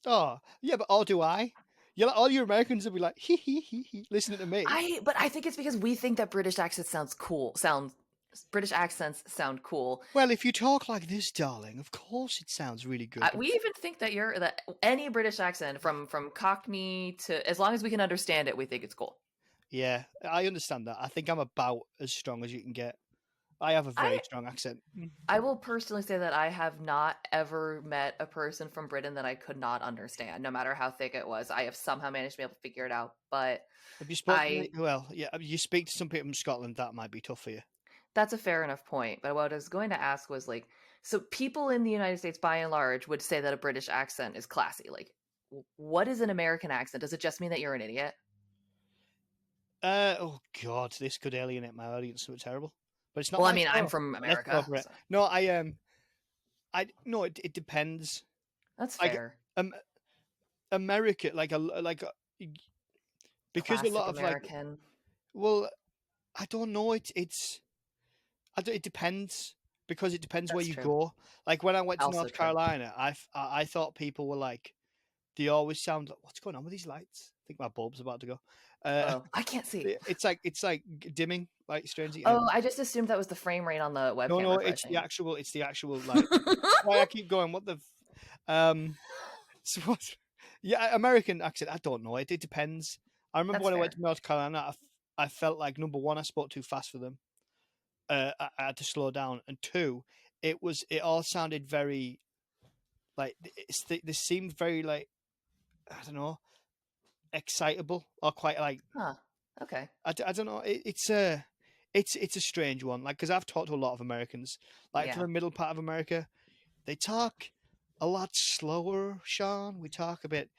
Oh, yeah, but all do I. Yeah, all you Americans will be like, hee hee hee hee, listening to me. But I think it's because we think that British accents sound cool. Well, if you talk like this, darling, of course it sounds really good. We even think that that any British accent from Cockney to, as long as we can understand it, we think it's cool. Yeah, I understand that. I think I'm about as strong as you can get. I have a very I strong accent. I will personally say that I have not ever met a person from Britain that I could not understand, no matter how thick it was. I have somehow managed to be able to figure it out, but Have you spoken? I Well, yeah, you speak to some people from Scotland. That might be tough for you. that's a fair enough point. But what I was going to ask was like, so people in the United States, by and large, would say that a British accent is classy. Like, what is an American accent? Does it just mean that you're an idiot? Oh God, this could alienate my audience. So terrible, but it's not Well, I my mean, I'm fault. from Let's go America, for it. so No, I no, it depends. that's Like, fair. um, America, because a Classic lot of like, American. well, I don't know. It depends because it depends where That's you true. go. Like when I went to Also North true. Carolina, I thought people were like they always sound like, what's going on with these lights? I think my bulb's about to go. Uh, Oh, I can't see. it's like dimming, like strangely. Oh, I just assumed that was the frame rate on the No, webcam no, it's refreshing. the actual light. Why I keep going? What the? Um, so what? Yeah, American accent. I don't know. It depends. I remember That's when I went fair. to North Carolina, I felt like number one, I spoke too fast for them. I had to slow down, and two, it all sounded very like they seemed very like I don't know excitable or quite like Huh. Okay. I don't know. It's a strange one. Like because I've talked to a lot of Americans, like from Yeah. the middle part of America, they talk a lot slower. Sean, we talk a bit.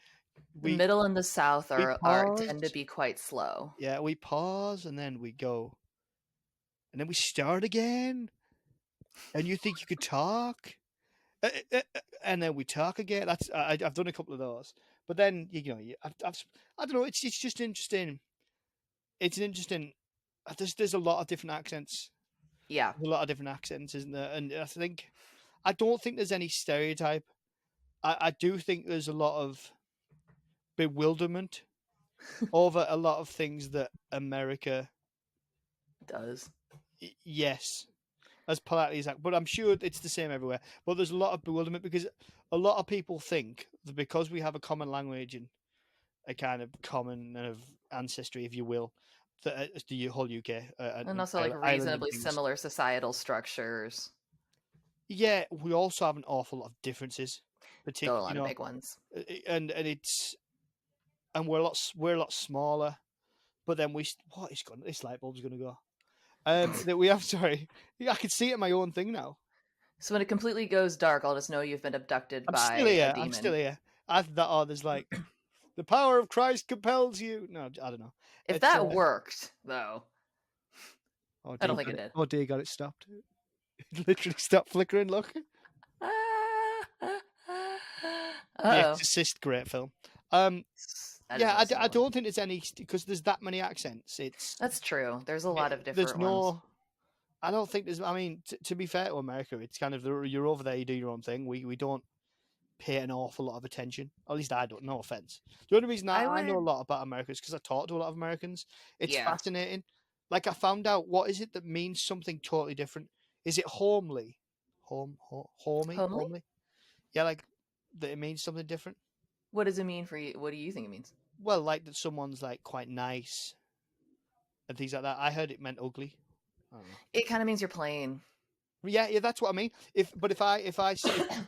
The We middle and the south we are tend to pause. be quite slow. Yeah, we pause and then we go and then we start again. And you think you could talk, and then we talk again. I've done a couple of those, but then I don't know. It's just interesting. It's an interesting. There's a lot of different accents. Yeah. There's a lot of different accents, isn't there? And I don't think there's any stereotype. I do think there's a lot of bewilderment over a lot of things that America. Does. Yes, as politely as that. But I'm sure it's the same everywhere. But there's a lot of bewilderment because a lot of people think that because we have a common language and a kind of common kind of ancestry, if you will, that the whole UK And and also like Ireland and reasonably things. similar societal structures. Yeah, we also have an awful lot of differences, There are particularly a lot of big ones. and it's and we're a lot smaller. But then what is going? This light bulb's going to go. That we have. Sorry, yeah, I can see it in my own thing now. So when it completely goes dark, I'll just know you've been abducted I'm still by a here. I'm still demon. here. I thought, oh, there's like the power of Christ compels you. No, I don't know. If It's that worked, though, oh I dear, don't think got it it. did. Oh dear, got it stopped. It literally stopped flickering. Look, The Uh-oh. Exorcist, great film. That is Yeah, also a I good one. don't think there's any because there's that many accents. That's true. There's a lot of There's different ones. no. I don't think there's. I mean, to be fair to America, it's kind of you're over there, you do your own thing. We don't pay an awful lot of attention. At least I don't. No offense. The only reason I I know a would, lot about America is because I talk to a lot of Americans. It's yeah. fascinating. Like I found out what is it that means something totally different. Is it homely? Homely? homely? Yeah, like that it means something different. What does it mean for you? What do you think it means? Well, like that someone's like quite nice and things like that. I heard it meant ugly. I don't know. It kind of means you're plain. Yeah, yeah, that's what I mean. If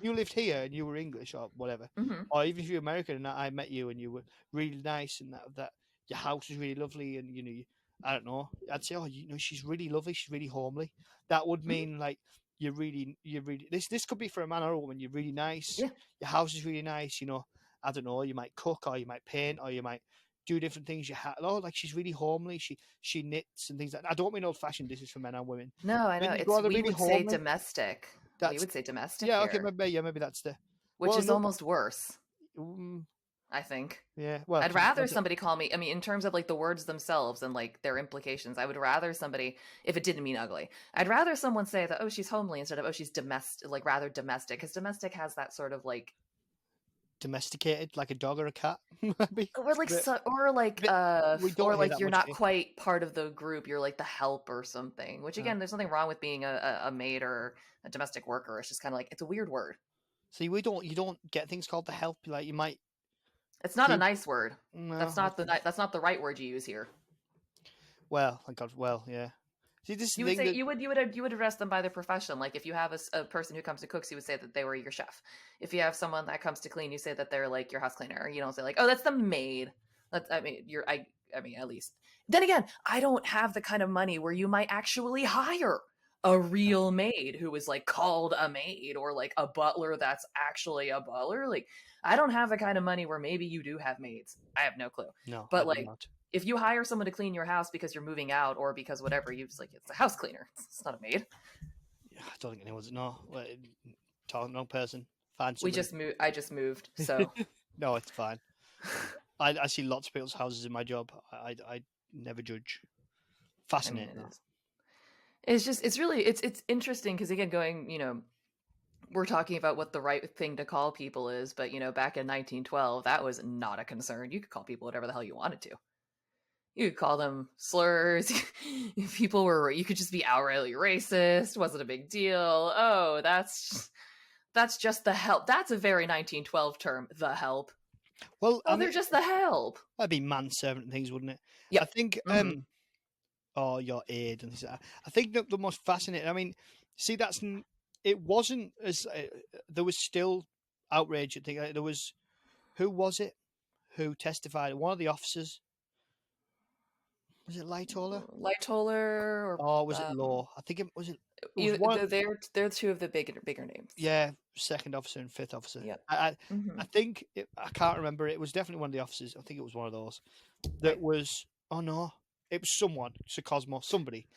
you lived here and you were English or whatever, Hmm. or even if you're American and I met you and you were really nice and that your house was really lovely and I don't know, I'd say, oh, she's really lovely, she's really homely. That would Hmm. mean like you're really this could be for a man or a woman. You're really nice. Yeah. Your house is really nice. I don't know. You might cook or you might paint or you might do different things. Like she's really homely. She knits and things like that. I don't mean old fashioned. This is for men and women. No, I know. Then you go, oh, they're We really would say homely. domestic. We That's would say domestic yeah, okay, here, maybe that's the which well, is no, almost worse, mm, I think. yeah, well, I'd rather somebody call me, I mean, in terms of like the words themselves and like their implications, I would rather somebody, if it didn't mean ugly, I'd rather someone say that, oh, she's homely instead of, oh, she's domestic, like rather domestic, because domestic has that sort of like, domesticated like a dog or a cat, maybe. or like, But, or like, we or don't hear like that you're much not here. quite part of the group, you're like the help or something, which Uh, again, there's nothing wrong with being a maid or a domestic worker. It's just kind of like, it's a weird word. See, you don't get things called the help. Like you might It's not a keep nice word. no. That's not the right word you use here. Well, thank God. Well, yeah. See, this is the You would thing say that you would address them by their profession. Like if you have a person who comes to cooks, you would say that they were your chef. If you have someone that comes to clean, you say that they're like your house cleaner. You don't say like, oh, that's the maid. That's I mean, I mean, at least. Then again, I don't have the kind of money where you might actually hire a real maid who is like called a maid or like a butler that's actually a butler. Like I don't have the kind of money where maybe you do have maids. I have no clue. no, I But do like not. if you hire someone to clean your house because you're moving out or because whatever, you just like it's a house cleaner. It's not a maid. Yeah, I don't think anyone's no. Talking wrong person. Find We somebody. just moved. I just moved, so No, it's fine. I see lots of people's houses in my job. I never judge. I mean, Fascinating it that. is. It's just it's really it's interesting because again, going we're talking about what the right thing to call people is, but back in 1912, that was not a concern. You could call people whatever the hell you wanted to. You could call them slurs. If people were, you could just be outrightly racist. Wasn't a big deal. Oh, that's just the help. That's a very 1912 term. The help. Well, Oh, I they're mean, just the help. that'd be manservant and things, wouldn't it? I Yep. think, Hmm. or your aid and things like that. I think the most fascinating. I mean, see, it wasn't as there was still outrage. I think there was who was it who testified? One of the officers was it Lightoller Lightoller or or was it Law? I think it was it. It was either, one. they're two of the bigger names. Yeah, second officer and fifth officer. Yep. I think I can't remember. It was definitely one of the officers. I think it was one of those that Right. was. Oh no, it was someone. Sir Cosmo, somebody.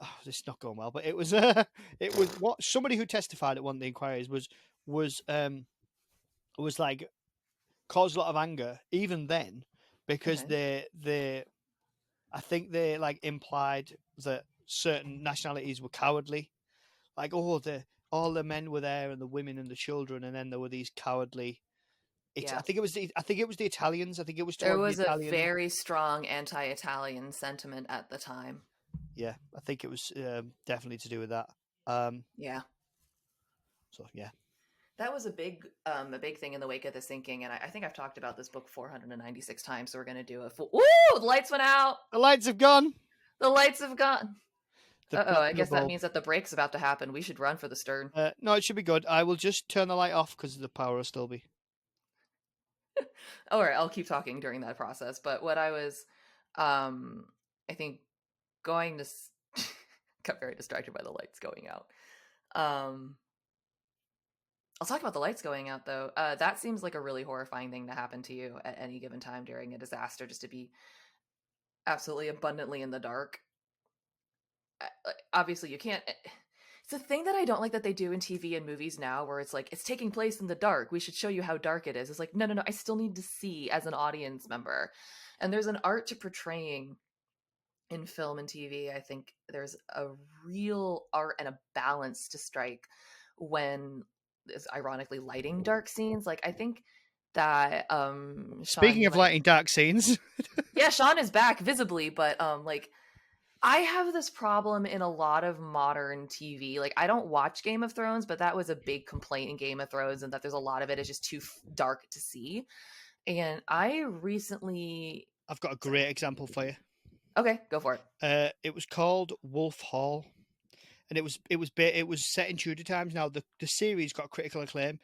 Oh, this is not going well, but it was. It was what somebody who testified at one of the inquiries was was like caused a lot of anger even then because Okay. they I think they like implied that certain nationalities were cowardly. Like, oh, all the men were there and the women and the children, and then there were these cowardly. Yeah. I think it was the Italians. I think it was There towards the was a Italians. very strong anti-Italian sentiment at the time. Yeah, I think it was definitely to do with that. Um, Yeah. so yeah, That was a big thing in the wake of the sinking, and I think I've talked about this book 496 times. So we're gonna do a full. Ooh, the lights went out. the lights have gone. The lights have gone. The Uh oh, I black guess that bulb. means that the break's about to happen. We should run for the stern. No, it should be good. I will just turn the light off because the power will still be. All right, I'll keep talking during that process. But what I was, um, I think, going to got very distracted by the lights going out. Um, I'll talk about the lights going out though. That seems like a really horrifying thing to happen to you at any given time during a disaster, just to be absolutely abundantly in the dark. Obviously, you can't. It's a thing that I don't like that they do in TV and movies now, where it's like it's taking place in the dark. We should show you how dark it is. It's like no, no, no. I still need to see as an audience member, and there's an art to portraying in film and TV. I think there's a real art and a balance to strike when is ironically lighting dark scenes. Like I think that Sean, Speaking you of might lighting dark scenes, yeah, Sean is back visibly, but like I have this problem in a lot of modern TV. Like, I don't watch Game of Thrones, but that was a big complaint in Game of Thrones, and that there's a lot of it is just too dark to see. And I recently, I've got a great example for you. okay, go for it. It was called Wolf Hall, and it was set in Tudor times. Now the series got critical acclaim.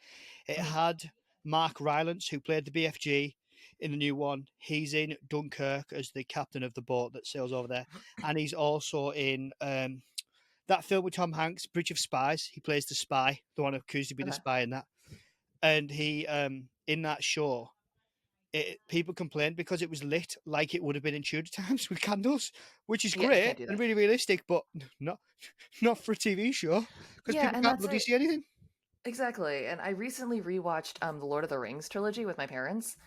It Mhm. had Mark Rylance, who played the BFG in the new one. He's in Dunkirk as the captain of the boat that sails over there, and he's also in that film with Tom Hanks, Bridge of Spies. He plays the spy, the one accused to be the Okay. spy in that. And he in that show, people complained because it was lit like it would have been in Tudor times with candles, which is Yeah, you great can't do and that. really realistic, but not not for a TV show because Yeah, people and can't that's bloody it. see anything. Exactly. And I recently rewatched the Lord of the Rings trilogy with my parents.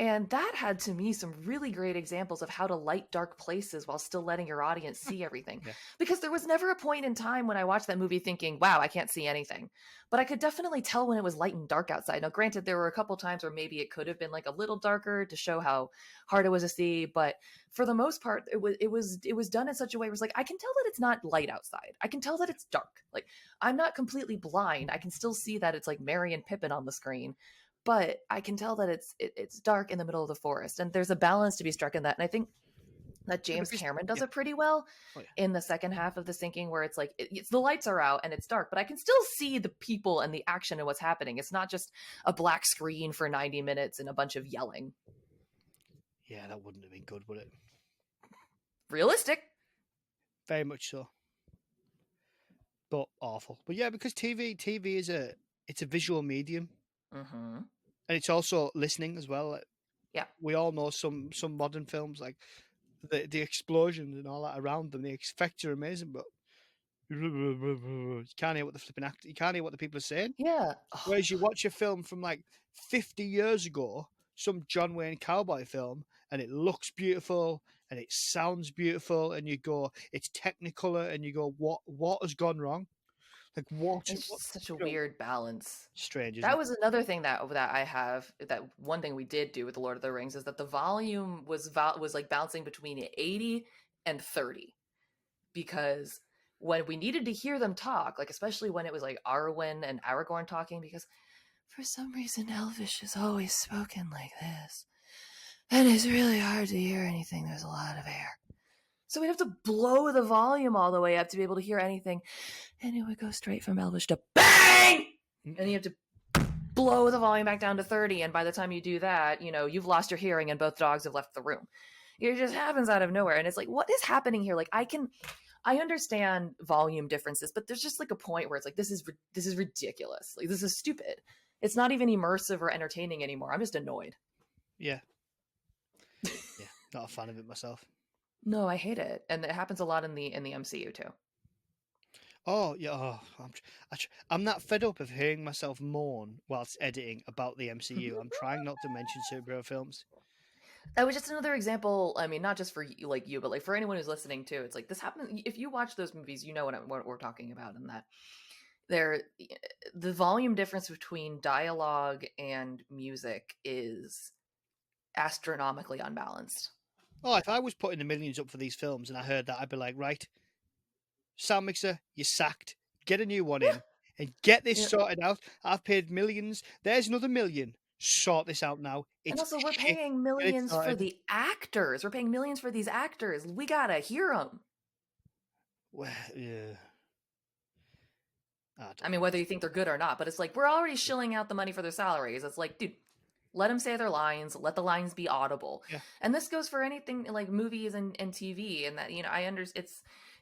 And that had to me some really great examples of how to light dark places while still letting your audience see everything. Yeah, Because there was never a point in time when I watched that movie thinking, wow, I can't see anything. But I could definitely tell when it was light and dark outside. Now, granted, there were a couple times where maybe it could have been like a little darker to show how hard it was to see. But for the most part, it was done in such a way where it's like, I can tell that it's not light outside. I can tell that it's dark. Like I'm not completely blind. I can still see that it's like Merry and Pippin on the screen, but I can tell that it's dark in the middle of the forest, and there's a balance to be struck in that. And I think that yeah, James because Cameron does yeah, it pretty well oh yeah, in the second half of The Sinking, where it's like the lights are out and it's dark, but I can still see the people and the action and what's happening. It's not just a black screen for 90 minutes and a bunch of yelling. yeah, that wouldn't have been good, would it? Realistic. Very much so, but awful. But yeah, because TV is it's a visual medium, Mm-hmm. and it's also listening as well. Like, Yeah. we all know some modern films like the explosions and all that around them. The effects are amazing, but you can't hear what the flipping act. You can't hear what the people are saying. Yeah. Oh, Whereas you watch a film from like 50 years ago, some John Wayne cowboy film, and it looks beautiful and it sounds beautiful, and you go, it's Technicolor, and you go, what has gone wrong? Like It's what just such a you know, weird balance. strange, isn't That it? was another thing that I have, that one thing we did do with the Lord of the Rings is that the volume was like bouncing between 80 and 30, because when we needed to hear them talk, like especially when it was like Arwen and Aragorn talking, because for some reason Elvish is always spoken like this, and it's really hard to hear anything. There's a lot of air, so we'd have to blow the volume all the way up to be able to hear anything, and it would go straight from Elvish to bang, and you have to blow the volume back down to 30, and by the time you do that, you've lost your hearing and both dogs have left the room. It just happens out of nowhere, and it's like, what is happening here? Like, I understand volume differences, but there's just like a point where it's like, this is ridiculous. Like, this is stupid. It's not even immersive or entertaining anymore. I'm just annoyed. Yeah, yeah, not a fan of it myself. No, I hate it, and it happens a lot in the MCU too. Oh yeah, I'm that fed up of hearing myself moan whilst editing about the MCU. I'm trying not to mention superhero films. That was just another example. I mean, not just for you, like you, but like for anyone who's listening too. It's like this happens. If you watch those movies, you know what we're talking about, and that there, the volume difference between dialogue and music is astronomically unbalanced. Oh, if I was putting the millions up for these films and I heard that, I'd be like, right, sound mixer, you're sacked. Get a new one in and get this Yeah. sorted out. I've paid millions. There's another million. Sort this out now. And It's also, we're shit. paying Get it millions for sorted. the actors. We're paying millions for these actors. We gotta hear them. Well, yeah, I I don't mean, know. whether you think they're good or not, but it's like we're already shilling out the money for their salaries. It's like, dude, let them say their lines. Let the lines be audible. Yeah. And this goes for anything like movies and TV. And that, I understand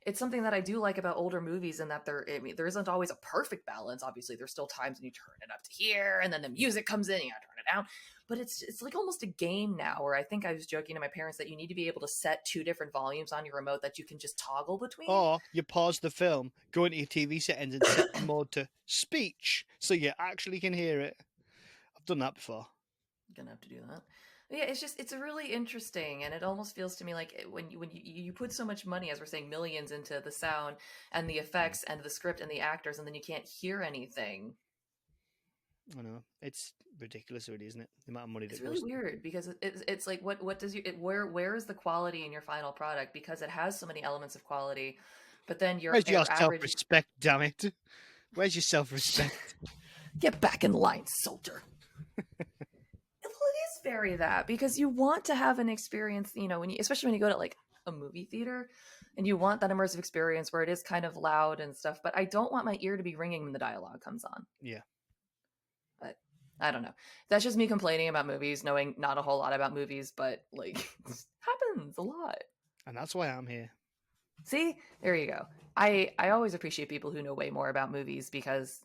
it's something that I do like about older movies, and that I mean, there isn't always a perfect balance. Obviously, there's still times when you turn it up to here, and then the music comes in, you gotta turn it down. But it's like almost a game now, where I think I was joking to my parents that you need to be able to set two different volumes on your remote that you can just toggle between. Or you pause the film, go into your TV settings and set the mode to speech so you actually can hear it. I've done that before. Gonna have to do that. But yeah, it's really interesting, and it almost feels to me like when you put so much money, as we're saying, millions into the sound and the effects and the script and the actors, and then you can't hear anything. I know. It's ridiculous, really, isn't it? The amount of money It's that really goes. weird, because it's like, what does where is the quality in your final product, because it has so many elements of quality, but then Where's your your self average. respect, damn it? Where's your self respect? Get back in line, soldier. Well, it is very that, because you want to have an experience, especially when you go to like a movie theater, and you want that immersive experience where it is kind of loud and stuff. But I don't want my ear to be ringing when the dialogue comes on. Yeah. But I don't know. That's just me complaining about movies, knowing not a whole lot about movies, but like it happens a lot. And that's why I'm here. See, there you go. I always appreciate people who know way more about movies, because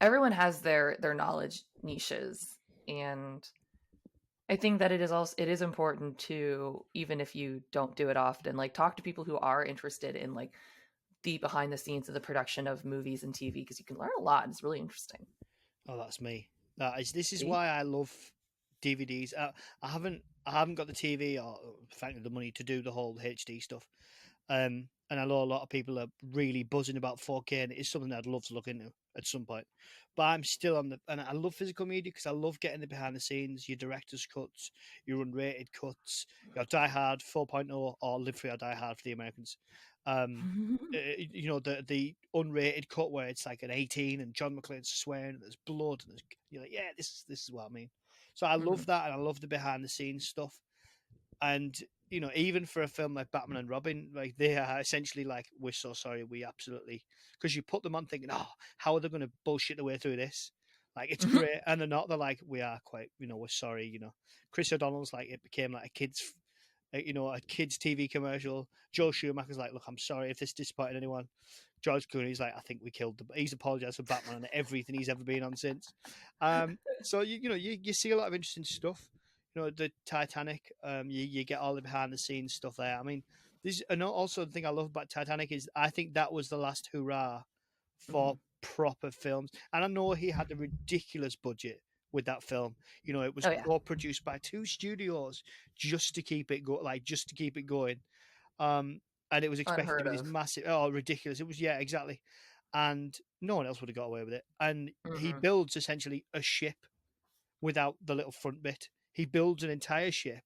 everyone has their knowledge niches, and I think that it is important to, even if you don't do it often, like talk to people who are interested in like the behind the scenes of the production of movies and TV, because you can learn a lot. It's really interesting. Oh, that's me. This is See? why I love DVDs. I haven't got the TV or frankly the money to do the whole HD stuff. And I know a lot of people are really buzzing about 4K, and it is something I'd love to look into at some point. But I'm still and I love physical media because I love getting the behind the scenes, your director's cuts, your unrated cuts, your Die Hard 4.0 or Live Free or Die Hard for the Americans. Um, the unrated cut where it's like an 18 and John McClane's swearing and there's blood and you're like, yeah, this is what I mean. So I love Mhm. that, and I love the behind the scenes stuff. And even for a film like Batman and Robin, like they are essentially like, we're so sorry, we absolutely, because you put them on thinking, oh, how are they going to bullshit their way through this? Like it's great, and they're not. They're like, we are quite, we're sorry. Chris O'Donnell's like, it became like a kids TV commercial. Joe Schumacher's like, look, I'm sorry if this disappointed anyone. George Clooney's like, I think we killed the. He's apologized for Batman and everything he's ever been on since. So you see a lot of interesting stuff. The Titanic. You get all the behind the scenes stuff there. I mean, this and also the thing I love about Titanic is I think that was the last hurrah for Mhm. proper films. And I know he had a ridiculous budget, with that film. You know, it was Oh yeah, co-produced by 2 studios just to keep it just to keep it going. Um, and it was expected to unheard be this of. massive, oh, ridiculous. It was, yeah, exactly. And no one else would have got away with it. And he Hmm. builds essentially a ship without the little front bit. He builds an entire ship.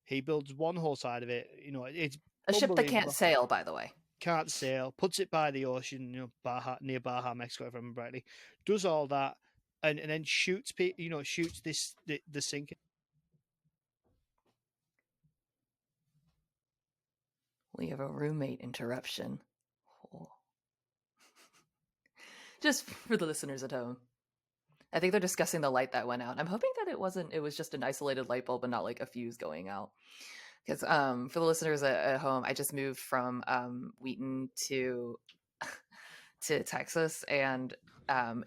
He builds one whole side of it. You know, it's A ship that can't unbelievable. sail, by the way. Can't sail, puts it by the ocean, you know, Baja, near Baja, Mexico, if I remember rightly. Does all that, and then shoots, you know, shoots the sinking. We have a roommate interruption. Oh. Just for the listeners at home. I think they're discussing the light that went out. I'm hoping that it was just an isolated light bulb and not like a fuse going out. Because for the listeners at home, I just moved from Wheaton to Texas, and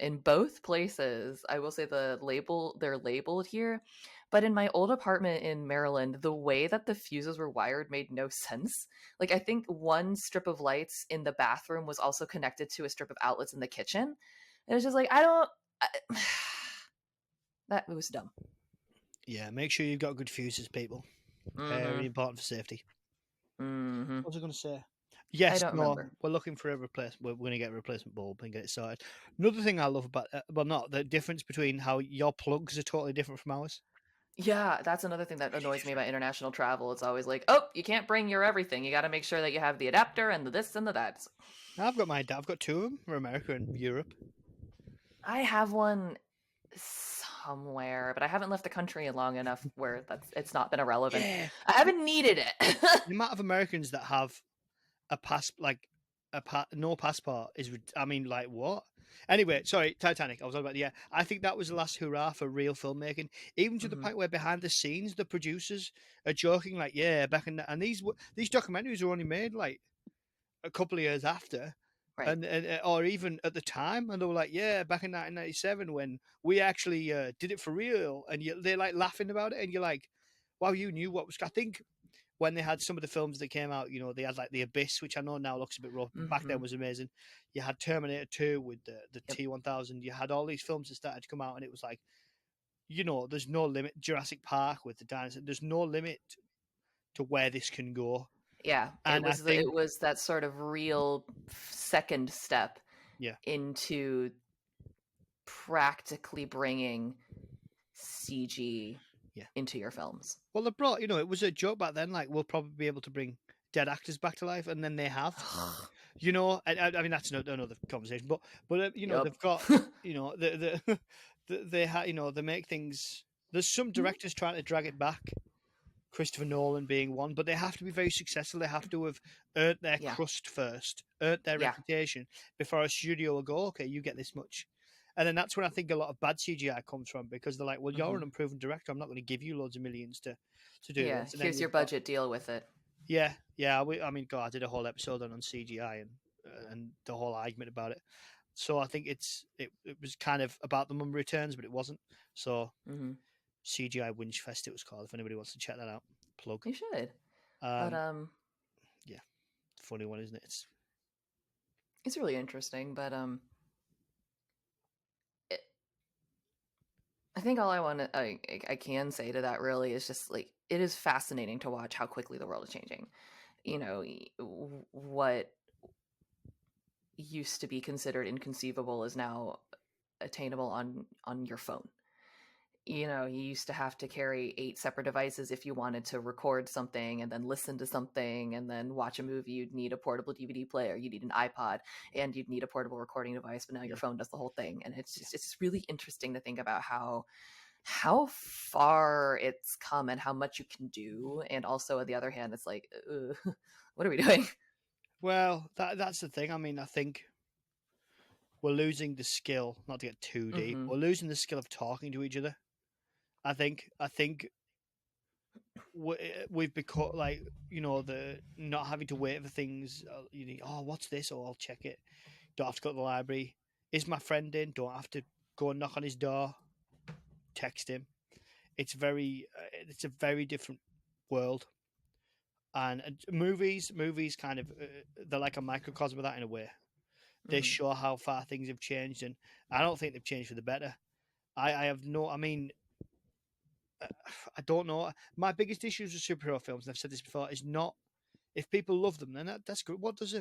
in both places, I will say they're labeled here, but in my old apartment in Maryland, the way that the fuses were wired made no sense. Like I think one strip of lights in the bathroom was also connected to a strip of outlets in the kitchen. And it's just like that was dumb. Yeah, make sure you've got good fuses, people. Very Mm-hmm. important for safety. Mm-hmm. What was I going to say? I Yes, don't no, remember. we're looking for a replacement. We're going to get a replacement bulb and get it sorted. Another thing I love about, well, not the difference between how your plugs are totally different from ours. Yeah, that's another thing that annoys me about international travel. It's always like, oh, you can't bring your everything. You got to make sure that you have the adapter and the this and the that. I've got my dad. I've got two of them for America and Europe. I have one somewhere, but I haven't left the country in long enough where it's not been irrelevant. Yeah, I haven't needed it. the amount of Americans that have a no passport is, I mean, like what? Anyway, sorry, Titanic. I was on about, yeah. I think that was the last hurrah for real filmmaking, even to the Hmm. point where behind the scenes the producers are joking like, yeah, back in and these documentaries were only made like a couple of years after, Right. and or even at the time, and they were like, yeah, back in 1997 when we actually did it for real, and they're like laughing about it, and you're like, wow, you knew what was. I think when they had some of the films that came out, you know, they had like The Abyss, which I know now looks a bit rough, but back Hmm. then was amazing. You had Terminator 2 with the Yep. T1000. You had all these films that started to come out, and it was like, you know, there's no limit. Jurassic Park with the dinosaurs, there's no limit to where this can go. Yeah, And I it think, was that sort of real second step yeah, into practically bringing CG yeah. into your films. Well, they brought, you know, it was a joke back then, like, we'll probably be able to bring dead actors back to life, and then they have. You know, I mean, that's another conversation, but you know, Yep. they've got, you know, you know, they make things. There's some directors trying to drag it back, Christopher Nolan being one, but they have to be very successful. They have to have earned their Yeah. crust first, earned their Yeah. reputation before a studio will go, okay, you get this much. And then that's when I think a lot of bad CGI comes from, because they're like, well, you're Hmm. an unproven director. I'm not going to give you loads of millions to do Yeah. this. And then Here's your you've got, budget. Deal with it. yeah, yeah. I mean, God, I did a whole episode on CGI and the whole argument about it. So I think it was kind of about the Mum Returns, but it wasn't. So Hmm. CGI Winchfest it was called. If anybody wants to check that out, plug. You should. But Um, yeah, funny one, isn't it? it's really interesting. But it, I think all I can say to that really is just like it is fascinating to watch how quickly the world is changing. You know what used to be considered inconceivable is now attainable on your phone. You know, you used to have to carry 8 separate devices if you wanted to record something and then listen to something and then watch a movie. You'd need a portable DVD player, you'd need an iPod, and you'd need a portable recording device. But now your Yeah, phone does the whole thing, and yeah. it's just really interesting to think about how far it's come and how much you can do. And also, on the other hand, it's like, what are we doing? Well, that's the thing. I mean, I think we're losing the skill. Not to get too deep, Hmm. we're losing the skill of talking to each other. I think we've become like, you know, the not having to wait for things. You need, oh, what's this? Oh, I'll check it. Don't have to go to the library. Is my friend in? Don't have to go and knock on his door. Text him. It's a very different world. And movies kind of they're like a microcosm of that in a way. They Hmm. show how far things have changed, and I don't think they've changed for the better. I have no. I mean, I don't know. My biggest issues with superhero films, and I've said this before, is not if people love them, then that's good. What does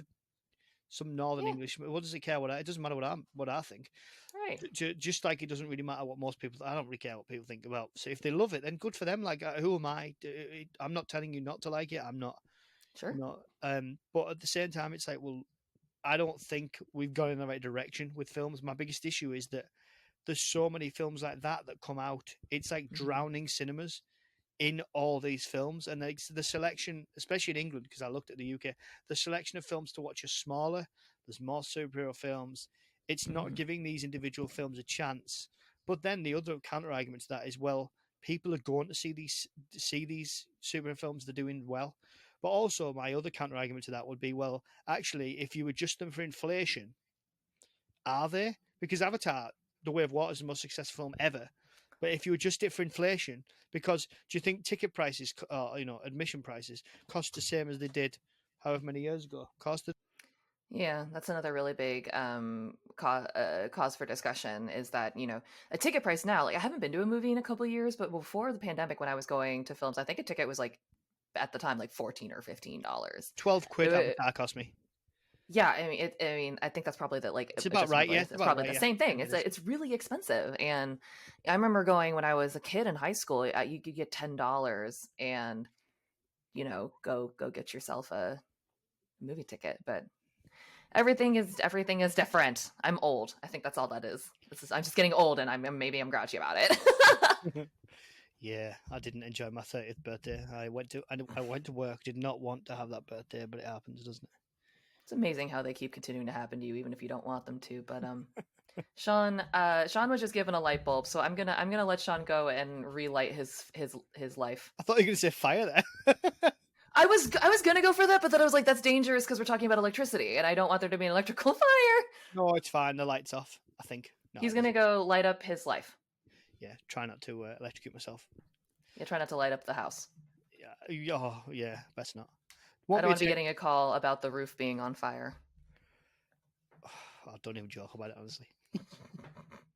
some Northern Yeah, English? What does it care? It doesn't matter what I think. right. Just like it doesn't really matter what most people. I don't really care what people think about. So if they love it, then good for them. Like who am I? I'm not telling you not to like it. I'm not. Sure. Not. But at the same time, it's like, well, I don't think we've gone in the right direction with films. My biggest issue is that there's so many films like that come out. It's like Mhm. drowning cinemas in all these films, and the selection, especially in England, because I looked at the UK, the selection of films to watch is smaller. There's more superhero films. It's not Mhm. giving these individual films a chance. But then the other counter argument to that is, well, people are going to see these superhero films. They're doing well. But also, my other counter argument to that would be, well, actually, if you adjust them for inflation, are they? Because Avatar, The Way of Water, is the most successful film ever. But if you adjust it for inflation, because do you think ticket prices, admission prices, cost the same as they did however many years ago? Yeah, that's another really big cause for discussion is that, a ticket price now, like I haven't been to a movie in a couple of years, but before the pandemic, when I was going to films, I think a ticket was like at the time, like 14 or $15. £12 Avatar cost me. Yeah, I think that's probably the like It's about adjustment right, of yeah. like It's it's about probably right, the yeah. same thing. Yeah, it is. It's really expensive, and I remember going when I was a kid in high school. You could get $10 and go get yourself a movie ticket. But everything is different. I'm old. I think that's all that is. I'm just getting old, and I'm grouchy about it. Yeah, I didn't enjoy my 30th birthday. I went to work, did not want to have that birthday, but it happens, doesn't it? It's amazing how they keep continuing to happen to you, even if you don't want them to. But Sean was just given a light bulb, so I'm gonna let Sean go and relight his life. I thought you were going to say fire there. I was gonna go for that, but then I was like, that's dangerous because we're talking about electricity, and I don't want there to be an electrical fire. No, it's fine. The light's off, I think. No, He's it gonna isn't. go light up his life. Yeah, try not to electrocute myself. Yeah, try not to light up the house. Yeah, oh, yeah, best not. I Won't don't be a want to be tech. getting a call about the roof being on fire. Oh, don't even joke about it, honestly.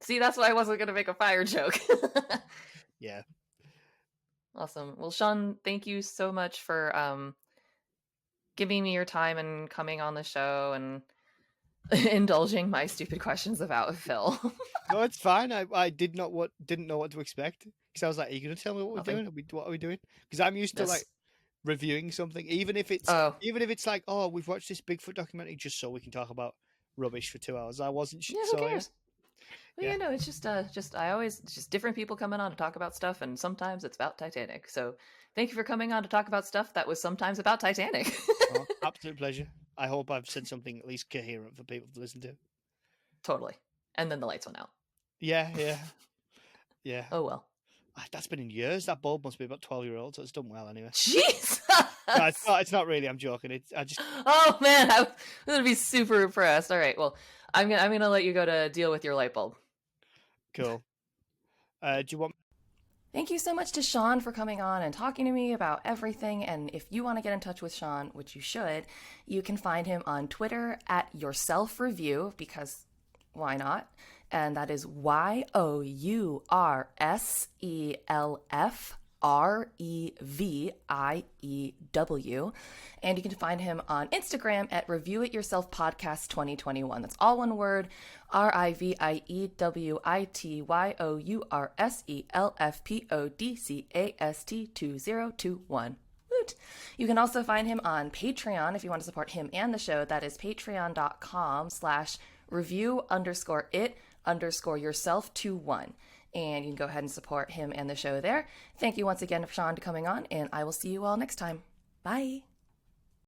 See, that's why I wasn't gonna make a fire joke. Yeah. Awesome. Well, Sean, thank you so much for giving me your time and coming on the show and indulging my stupid questions about Phil. No, it's fine. I didn't know what to expect because I was like, "Are you going to tell me what we're Nothing. doing? What are we doing?" Because I'm used to like This. reviewing something, Oh, even if it's like, "Oh, we've watched this Bigfoot documentary just so we can talk about rubbish for 2 hours." I wasn't yeah. Who so yeah, cares? Well, yeah. yeah, no, it's just I always it's just different people coming on to talk about stuff, and sometimes it's about Titanic. So, thank you for coming on to talk about stuff that was sometimes about Titanic. Oh, absolute pleasure. I hope I've said something at least coherent for people to listen to. Totally. And then the lights went out. Yeah, yeah, yeah. Oh well. That's been in years. That bulb must be about 12-year-old, so it's done well anyway. Jesus. No, it's not. It's not really. I'm joking. I just Oh man, I'm gonna be super impressed. All right, well, I'm gonna let you go to deal with your light bulb. cool. Do you want? Thank you so much to Sean for coming on and talking to me about everything. And if you want to get in touch with Sean, which you should, you can find him on Twitter at yourself-review, because why not? And that is YOURSELFREVIEW. And you can find him on Instagram at Review It Yourself Podcast 2021. That's all one word. RIVIEWITYOURSELFPODCAST 2021. Woot. You can also find him on Patreon if you want to support him and the show. That is patreon.com/review_it_yourself21. And you can go ahead and support him and the show there. Thank you once again, Sean, for coming on, and I will see you all next time. Bye.